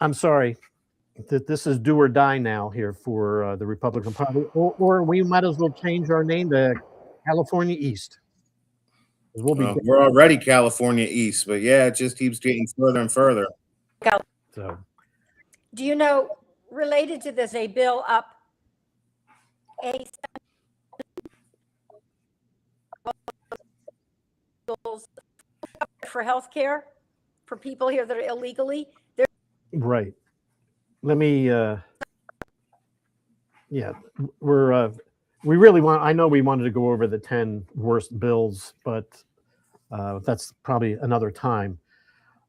I'm sorry that this is do or die now here for the Republican Party, or we might as well change our name to California East. We're already California East, but yeah, it just keeps getting further and further. So, do you know, related to this, a bill up for health care for people here that are illegally? Right. Let me, we really want, I know we wanted to go over the 10 worst bills, but that's probably another time.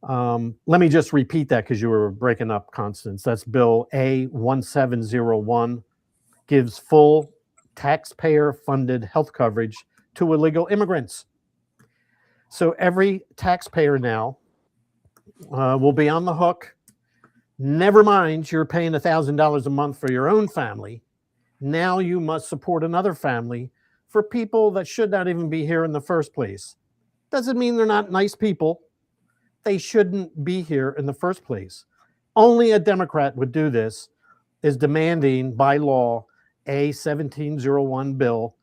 Let me just repeat that because you were breaking up, Constance. That's Bill A1701, gives full taxpayer-funded health coverage to illegal immigrants. So every taxpayer now will be on the hook. Never mind, you're paying $1,000 a month for your own family. Now you must support another family for people that should not even be here in the first place. Doesn't mean they're not nice people. They shouldn't be here in the first place. Only a Democrat would do this, is demanding by law a 1701 bill,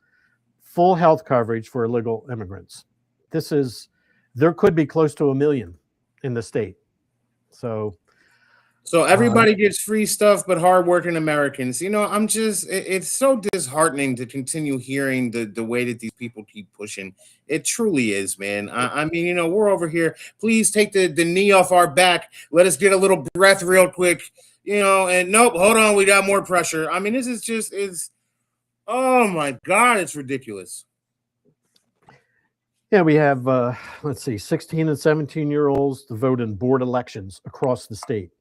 full health coverage for illegal immigrants. There could be close to 1 million in the state. So everybody gets free stuff, but hardworking Americans. It's so disheartening to continue hearing the way that these people keep pushing. It truly is, man. I mean, we're over here. Please take the knee off our back. Let us get a little breath real quick, and nope, hold on. We got more pressure. I mean, this is just, oh my God, it's ridiculous. Yeah, we have, 16 and 17-year-olds to vote in board elections across the state.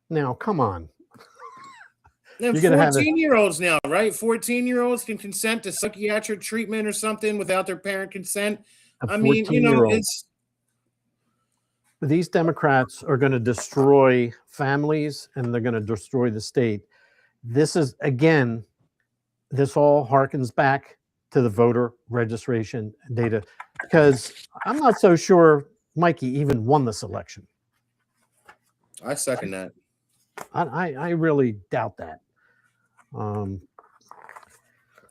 Now, come on. And 14-year-olds now, right? 14-year-olds can consent to psychiatric treatment or something without their parent consent. I mean, these Democrats are going to destroy families and they're going to destroy the state. This is, again, this all harkens back to the voter registration data, because I'm not so sure Mikey even won this election. I second that. I really doubt that.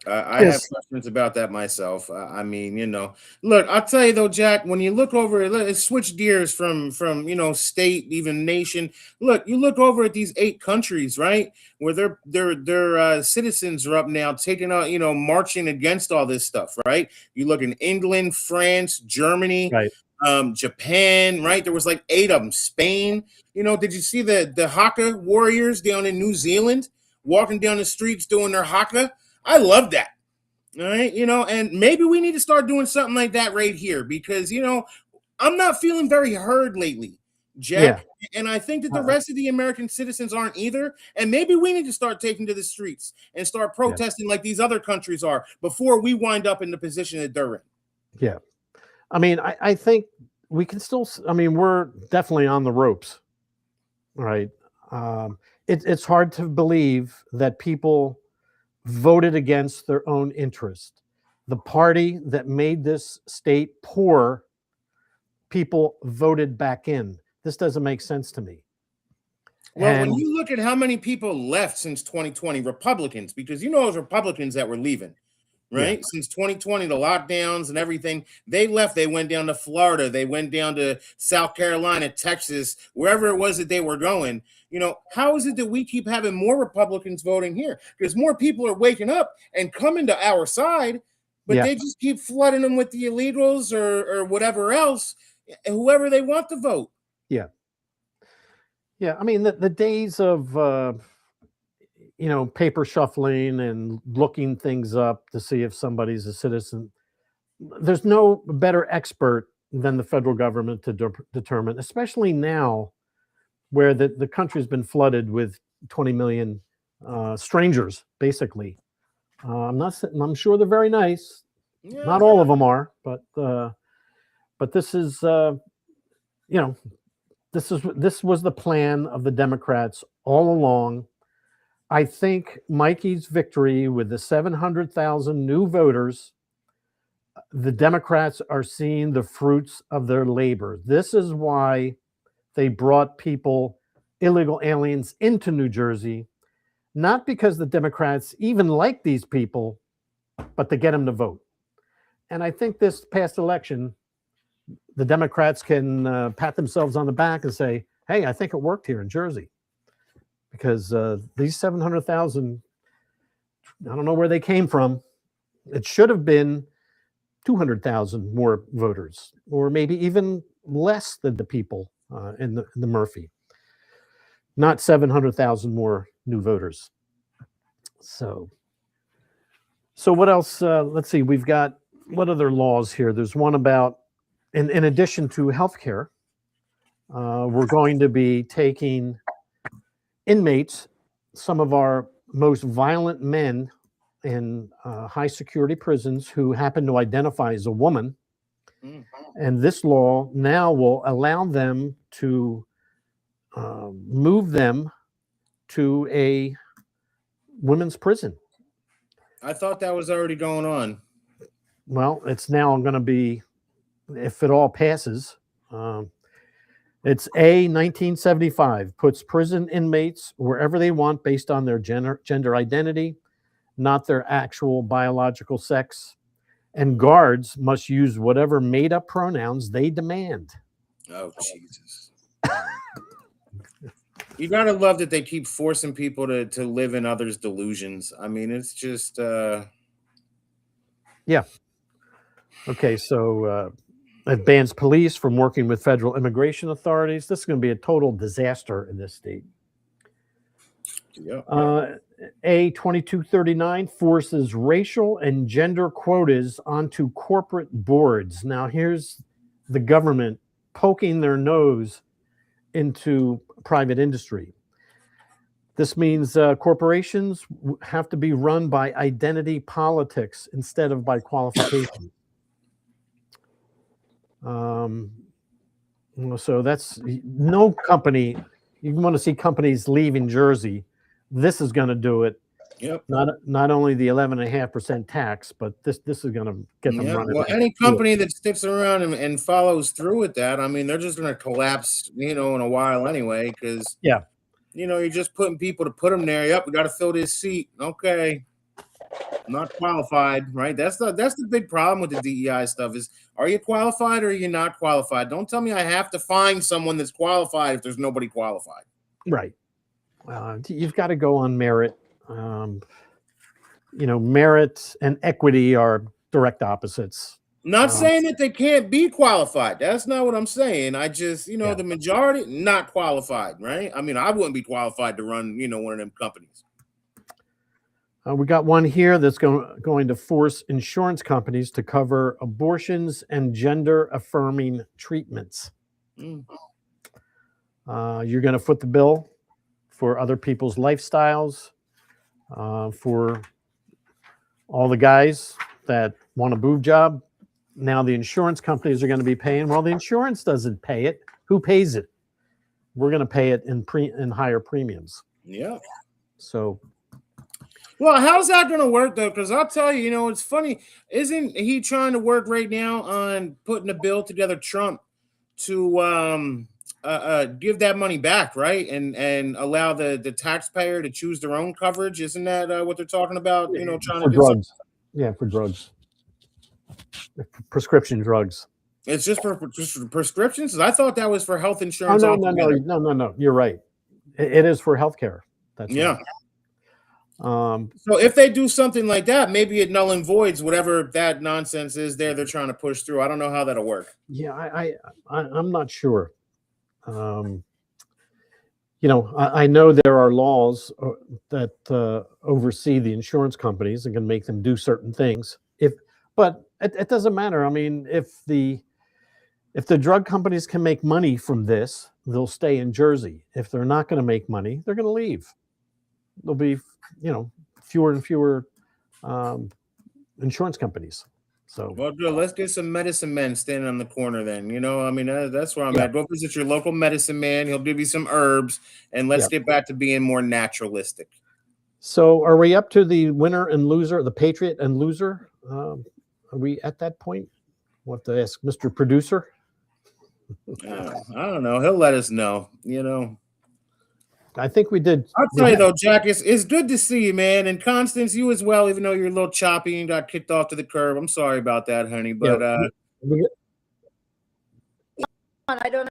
I have questions about that myself. I mean, look, I'll tell you though, Jack, when you look over, let's switch gears from state, even nation. Look, you look over at these 8 countries, right, where their citizens are up now taking out, marching against all this stuff, right? You look in England, France, Germany, right. Japan, right? There was like 8 of them. Spain, did you see the Haka warriors down in New Zealand walking down the streets doing their Haka? I love that. All right. And maybe we need to start doing something like that right here because, I'm not feeling very heard lately, Jack. Yeah. And I think that the rest of the American citizens aren't either. And maybe we need to start taking to the streets and start protesting like these other countries are before we wind up in the position that they're in. Yeah. I mean, I think we can still, we're definitely on the ropes, right? It's hard to believe that people voted against their own interest. The party that made this state poor, people voted back in. This doesn't make sense to me. Well, when you look at how many people left since 2020, Republicans, because it was Republicans that were leaving, right? Yeah. Since 2020, the lockdowns and everything, they left. They went down to Florida. They went down to South Carolina, Texas, wherever it was that they were going. How is it that we keep having more Republicans voting here? Because more people are waking up and coming to our side. but Yeah. they just keep flooding them with the illegals or whatever else, whoever they want to vote. Yeah. Yeah. I mean, the days of, paper shuffling and looking things up to see if somebody's a citizen, there's no better expert than the federal government to determine, especially now where the country's been flooded with 20 million strangers, basically. I'm sure they're very nice. Yeah. Not all of them are, but this is, this was the plan of the Democrats all along. I think Mikey's victory with the 700,000 new voters, the Democrats are seeing the fruits of their labor. This is why they brought illegal aliens into New Jersey, not because the Democrats even like these people, but to get them to vote. And I think this past election, the Democrats can pat themselves on the back and say, hey, I think it worked here in Jersey. Because these 700,000, I don't know where they came from. It should have been 200,000 more voters, or maybe even less than the people in the Murphy. Not 700,000 more new voters. So what else? Let's see. We've got, what other laws here? There's one about, in addition to healthcare, we're going to be taking inmates, some of our most violent men in high security prisons who happen to identify as a woman. And this law now will allow them to move them to a women's prison. I thought that was already going on. Well, it's now going to be, if it all passes, it's A 1975, puts prison inmates wherever they want based on their gender identity, not their actual biological sex. And guards must use whatever made-up pronouns they demand. Oh, Jesus. You gotta love that they keep forcing people to live in others' delusions. I mean, it's just... Yeah. Okay, so it bans police from working with federal immigration authorities. This is going to be a total disaster in this state. Yeah. A 2239 forces racial and gender quotas onto corporate boards. Now, here's the government poking their nose into private industry. This means corporations have to be run by identity politics instead of by qualification. So that's no company. You want to see companies leaving Jersey, this is going to do it. Yep. Not only the 11.5% tax, but this is going to get them running. Well, any company that sticks around and follows through with that, I mean, they're just going to collapse, in a while anyway. Because you're just putting people to put them there. Yep, we got to fill this seat. Okay. Not qualified, right? That's the big problem with the DEI stuff is, are you qualified or are you not qualified? Don't tell me I have to find someone that's qualified if there's nobody qualified. Right. You've got to go on merit. Merit and equity are direct opposites. Not saying that they can't be qualified. That's not what I'm saying. I just, the majority not qualified, right? I mean, I wouldn't be qualified to run, one of them companies. We got one here that's going to force insurance companies to cover abortions and gender-affirming treatments. You're going to foot the bill for other people's lifestyles, for all the guys that want a boob job. Now the insurance companies are going to be paying. Well, the insurance doesn't pay it. Who pays it? We're going to pay it in higher premiums. Yeah. So... Well, how's that going to work, though? Because I'll tell you, it's funny. Isn't he trying to work right now on putting a bill together, Trump, to give that money back, right? And allow the taxpayer to choose their own coverage? Isn't that what they're talking about? Trying to do drugs. Yeah, for drugs. Prescription drugs. It's just for prescriptions? I thought that was for health insurance. Oh, no. You're right. It is for healthcare. That's yeah. Right. So if they do something like that, maybe it null and voids whatever that nonsense is they're trying to push through. I don't know how that'll work. Yeah, I'm not sure. You know, I know there are laws that oversee the insurance companies and can make them do certain things. But it doesn't matter. I mean, if the drug companies can make money from this, they'll stay in Jersey. If they're not going to make money, they're going to leave. There'll be, you know, fewer and fewer insurance companies. So, well, good. Let's get some medicine men standing on the corner then. You know, I mean, that's where I'm at. Go visit your local medicine man. He'll give you some herbs, and let's get back to being more naturalistic. So are we up to the winner and loser, the Patriot and loser? Are we at that point? We'll have to ask Mr. Producer. I don't know. He'll let us know, you know. I think we did. I'll tell you though, Jack, it's good to see you, man. And Constance, you as well, even though you're a little choppy and got kicked off to the curb. I'm sorry about that, honey. But I don't understand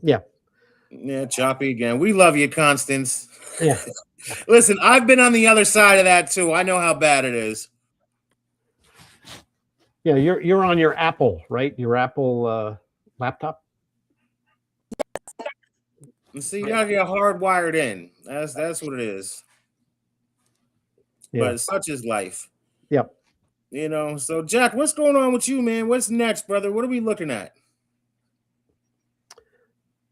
it. Yeah, choppy again. We love you, Constance. Yeah. Listen, I've been on the other side of that too. I know how bad it is. Yeah, you're on your Apple, right? Your Apple laptop. See, you gotta get hardwired in. That's what it is. Yeah. But such is life. Yep. You know, so Jack, what's going on with you, man? What's next, brother? What are we looking at?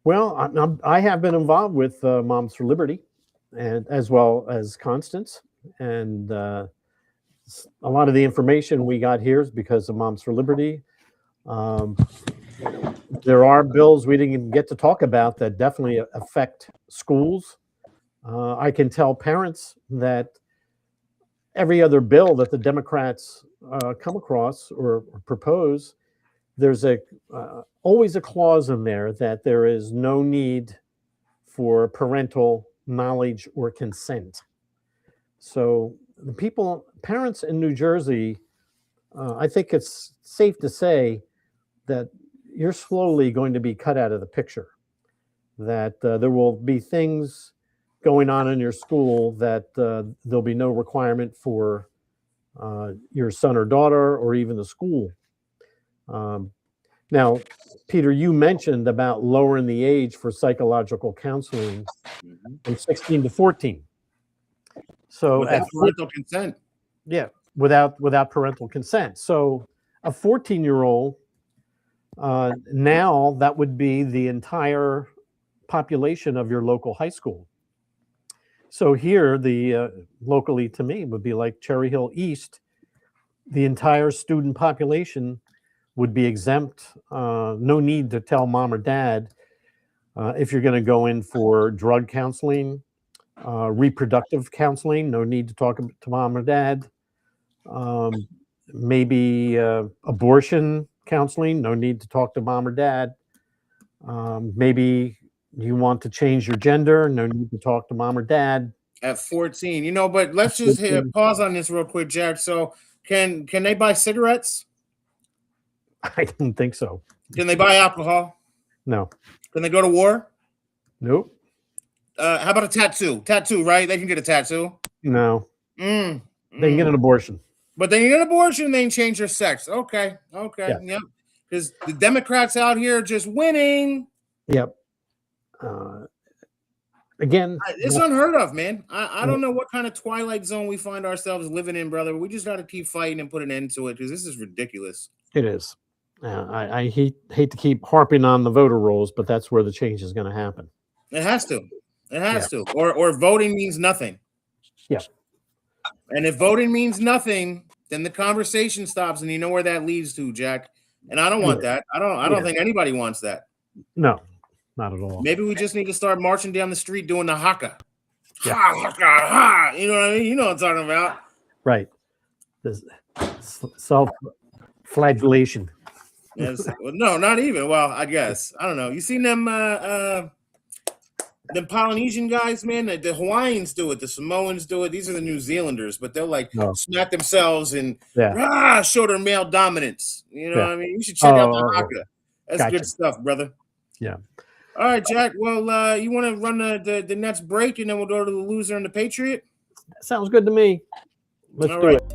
Well, I have been involved with Moms for Liberty, and as well as Constance, and a lot of the information we got here is because of Moms for Liberty. There are bills we didn't even get to talk about that definitely affect schools. I can tell parents that every other bill that the Democrats come across or propose, there's always a clause in there that there is no need for parental knowledge or consent. So the parents in New Jersey, I think it's safe to say that you're slowly going to be cut out of the picture, that there will be things going on in your school that there'll be no requirement for your son or daughter or even the school. Now, Peter, you mentioned about lowering the age for psychological counseling from 16 to 14. So without parental consent. Yeah, without parental consent. So a 14-year-old, now that would be the entire population of your local high school. So here, locally to me would be like Cherry Hill East, the entire student population would be exempt. No need to tell mom or dad if you're going to go in for drug counseling, reproductive counseling. No need to talk to mom or dad. Maybe abortion counseling. No need to talk to mom or dad. Maybe you want to change your gender. No need to talk to mom or dad. At 14, you know, but let's just pause on this real quick, Jack. So can they buy cigarettes? I don't think so. Can they buy alcohol? No. Can they go to war? Nope. How about a tattoo? Tattoo, right? They can get a tattoo. No. They can get an abortion. But they can get an abortion, they can change their sex. Okay. Yeah. Yep. Because the Democrats out here are just winning. Yep. Again, it's unheard of, man. I don't know what kind of twilight zone we find ourselves living in, brother. We just got to keep fighting and put an end to it because this is ridiculous. It is. I hate to keep harping on the voter rolls, but that's where the change is going to happen. It has to. It has to. Or voting means nothing. Yeah. And if voting means nothing, then the conversation stops, and you know where that leads to, Jack. And I don't want that. I don't think anybody wants that. No, not at all. Maybe we just need to start marching down the street doing the haka. Yeah. Ha, haka, ha. You know what I mean? You know what I'm talking about. Right. This self-flagellation. Yes. Well, no, not even. Well, I guess. I don't know. You seen them Polynesian guys, man? The Hawaiians do it. The Samoans do it. These are the New Zealanders, but they'll like smack themselves and show their male dominance. You know what I mean? You should check out the haka. That's good stuff, brother. Yeah. All right, Jack. Well, you want to run the next break, and then we'll go to the loser and the Patriot. Sounds good to me. Let's All do right. it.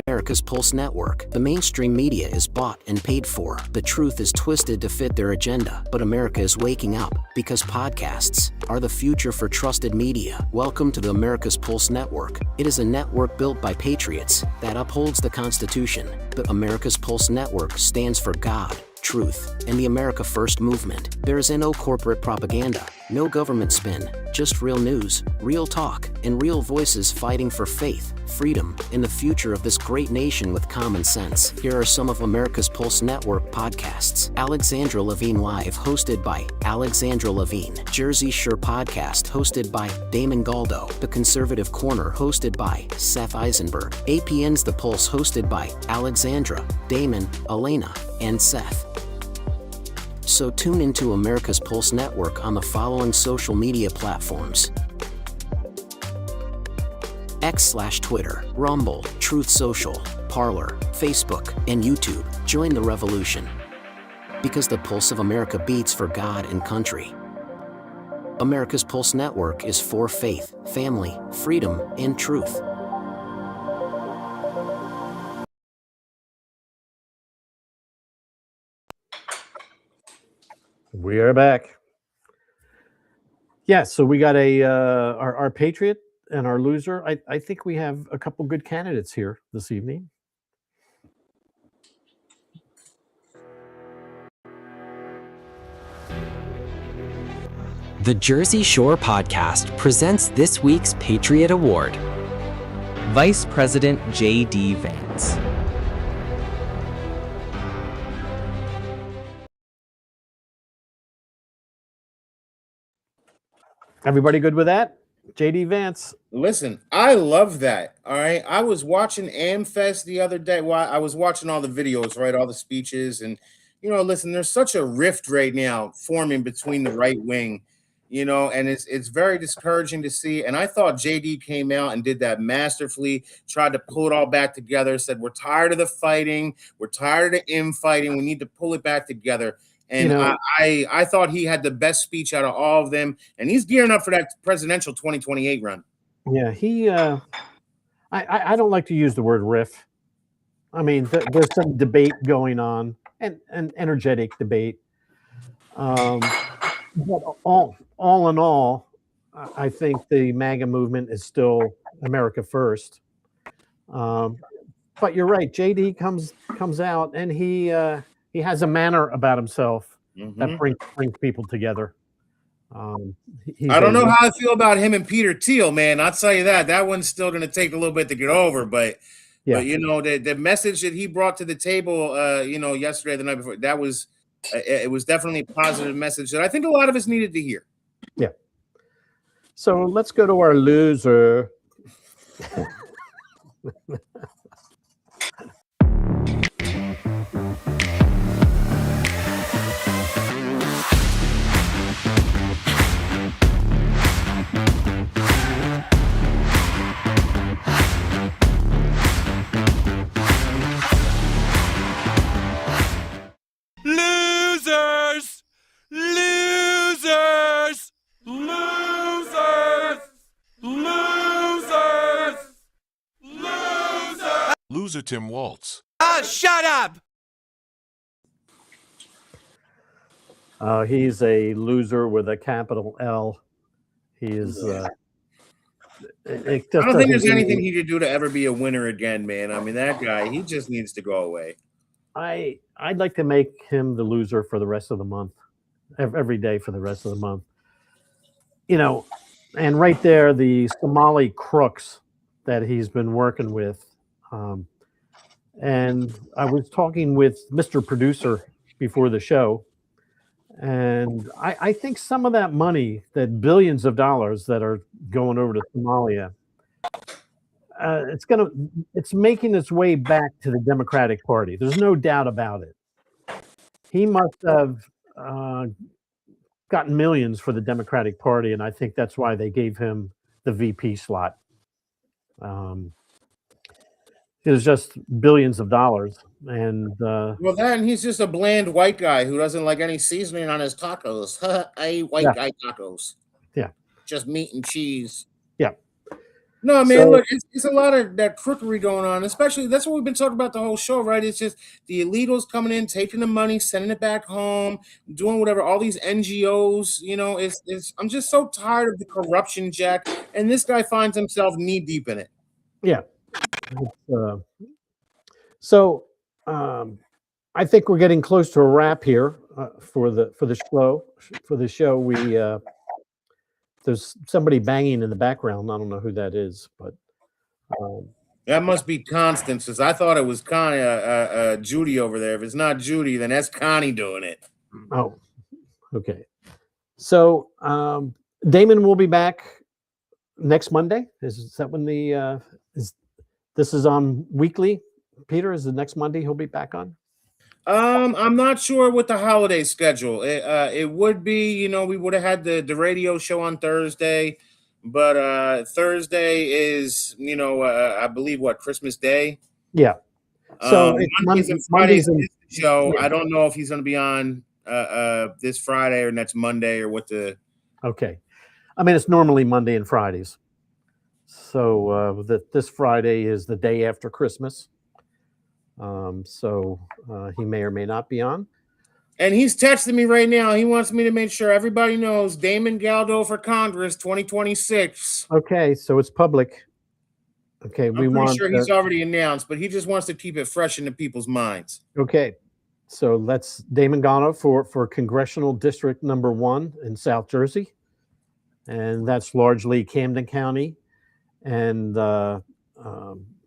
America's Pulse Network. The mainstream media is bought and paid for. The truth is twisted to fit their agenda. But America is waking up because podcasts are the future for trusted media. Welcome to the America's Pulse Network. It is a network built by patriots that upholds the Constitution. The America's Pulse Network stands for God, truth, and the America First movement. There is no corporate propaganda, no government spin, just real news, real talk, and real voices fighting for faith, freedom, and the future of this great nation with common sense. Here are some of America's Pulse Network podcasts. Alexandra Levine Live, hosted by Alexandra Levine. Jersey Shore Podcast, hosted by Damon Galdo. The Conservative Corner, hosted by Seth Eisenberg. APN's The Pulse, hosted by Alexandra, Damon, Elena, and Seth. So tune into America's Pulse Network on the following social media platforms: X/Twitter, Rumble, Truth Social, Parler, Facebook, and YouTube. Join the revolution. Because the pulse of America beats for God and country. America's Pulse Network is for faith, family, freedom, and truth. We are back. Yeah, so we got our Patriot and our loser. I think we have a couple good candidates here this evening. The Jersey Shore Podcast presents this week's Patriot Award. Vice President J.D. Vance. Everybody good with that? J.D. Vance. Listen, I love that. All right. I was watching AmFest the other day. Well, I was watching all the videos, right? All the speeches. And, listen, there's such a rift right now forming between the right wing, and it's very discouraging to see. And I thought JD came out and did that masterfully, tried to pull it all back together, said, we're tired of the fighting. We're tired of the infighting. We need to pull it back together. And I thought he had the best speech out of all of them, and he's gearing up for that presidential 2028 run. Yeah, I don't like to use the word riff. I mean, there's some debate going on, and energetic debate. But all in all, I think the MAGA movement is still America first. But you're right. JD comes out, and he has a manner about himself that brings people together. I don't know how I feel about him and Peter Thiel, man. I'll tell you that one's still going to take a little bit to get over. But the message that he brought to the table, yesterday, the night before, that was it was definitely a positive message that I think a lot of us needed to hear. Yeah. So let's go to our loser. Losers! Losers! Losers! Losers! Losers! Loser Tim Waltz. Shut up! He's a loser with a capital L. He is. I don't think there's anything he could do to ever be a winner again, man. I mean, that guy, he just needs to go away. I'd like to make him the loser for the rest of the month, every day for the rest of the month. And right there, the Somali crooks that he's been working with. And I was talking with Mr. Producer before the show, and I think some of that money, that billions of dollars that are going over to Somalia, it's making its way back to the Democratic Party. There's no doubt about it. He must have gotten millions for the Democratic Party, and I think that's why they gave him the VP slot. It was just billions of dollars. And Well, that and he's just a bland white guy who doesn't like any seasoning on his tacos. I eat white guy tacos. Yeah. Just meat and cheese. Yeah. No, man, So- look, it's a lot of that crookery going on, especially that's what we've been talking about the whole show, right? It's just the illegals coming in, taking the money, sending it back home, doing whatever, all these NGOs, you know, it's I'm just so tired of the corruption, Jack. And this guy finds himself knee deep in it. Yeah. So I think we're getting close to a wrap here for the show. For the show, we there's somebody banging in the background. I don't know who that is, but That must be Constance, because I thought it was Connie, Judy over there. If it's not Judy, then that's Connie doing it. oh, okay. So Damon will be back next Monday. Is that when the this is on weekly? Peter, is the next Monday he'll be back on? I'm not sure with the holiday schedule. It would be, you know, we would have had the radio show on Thursday, but Thursday is, you know, I believe what, Christmas Day. Yeah. So it's Mondays and Fridays Mondays and is the show. yeah. I don't know if he's going to be on this Friday or next Monday or what the. Okay. I mean, it's normally Monday and Fridays. So this Friday is the day after Christmas. So he may or may not be on. And he's texting me right now. He wants me to make sure everybody knows Damon Galdo for Congress 2026. Okay, so it's public. Okay, I'm we pretty want. sure he's already announced, but he just wants to keep it fresh into people's minds. Okay, so let's Damon Galdo for Congressional District Number 1 in South Jersey, and that's largely Camden County and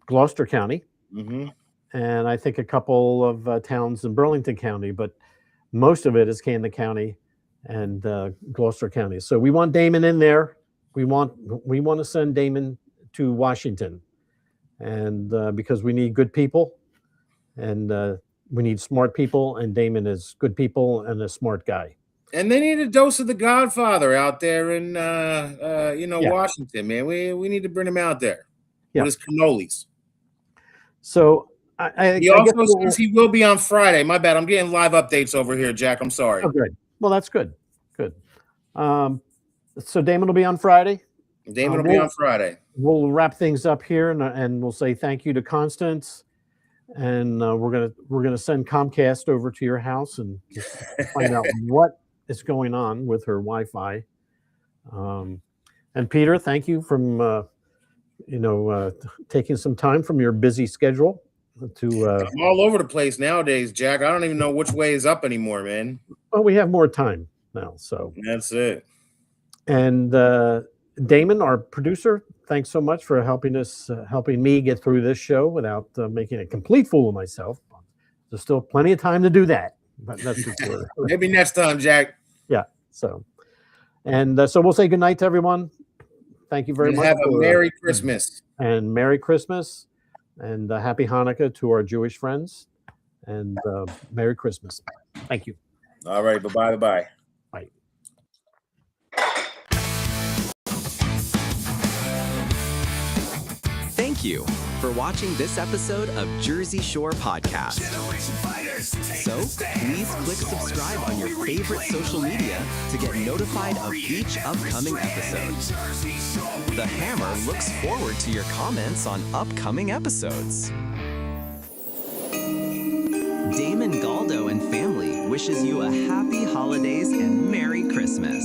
Gloucester County. Mm-hmm. And I think a couple of towns in Burlington County, but most of it is Camden County and Gloucester County. So we want Damon in there. We want to send Damon to Washington, and because we need good people, and we need smart people, and Damon is good people and a smart guy. And they need a dose of the Godfather out there in Yeah. Washington, man. We need to bring him out there Yeah. with his cannolis. So He also says he will be on Friday. My bad. I'm getting live updates over here, Jack. I'm sorry. Oh, good. Well, that's good. Good. So Damon will be on Friday. Damon will be on Friday. We'll wrap things up here, and we'll say thank you to Constance, and we're gonna send Comcast over to your house and just find out what is going on with her Wi-Fi. And Peter, thank you from taking some time from your busy schedule to. I'm all over the place nowadays, Jack. I don't even know which way is up anymore, man. Well, we have more time now, so That's it. and Damon, our producer, thanks so much for helping me get through this show without making a complete fool of myself. There's still plenty of time to do that, but that's just Maybe next time, Jack. yeah. So, and so we'll say goodnight to everyone. Thank you very And much. have a Merry Christmas. And Merry Christmas, and Happy Hanukkah to our Jewish friends, and Merry Christmas. Thank you. All right. Bye-bye. Bye-bye. Bye. Thank you for watching this episode of Jersey Shore Podcast. So please click subscribe on your favorite social media to get notified of each upcoming episode. The Hammer looks forward to your comments on upcoming episodes. Damon Galdo and family wishes you a happy holidays and Merry Christmas.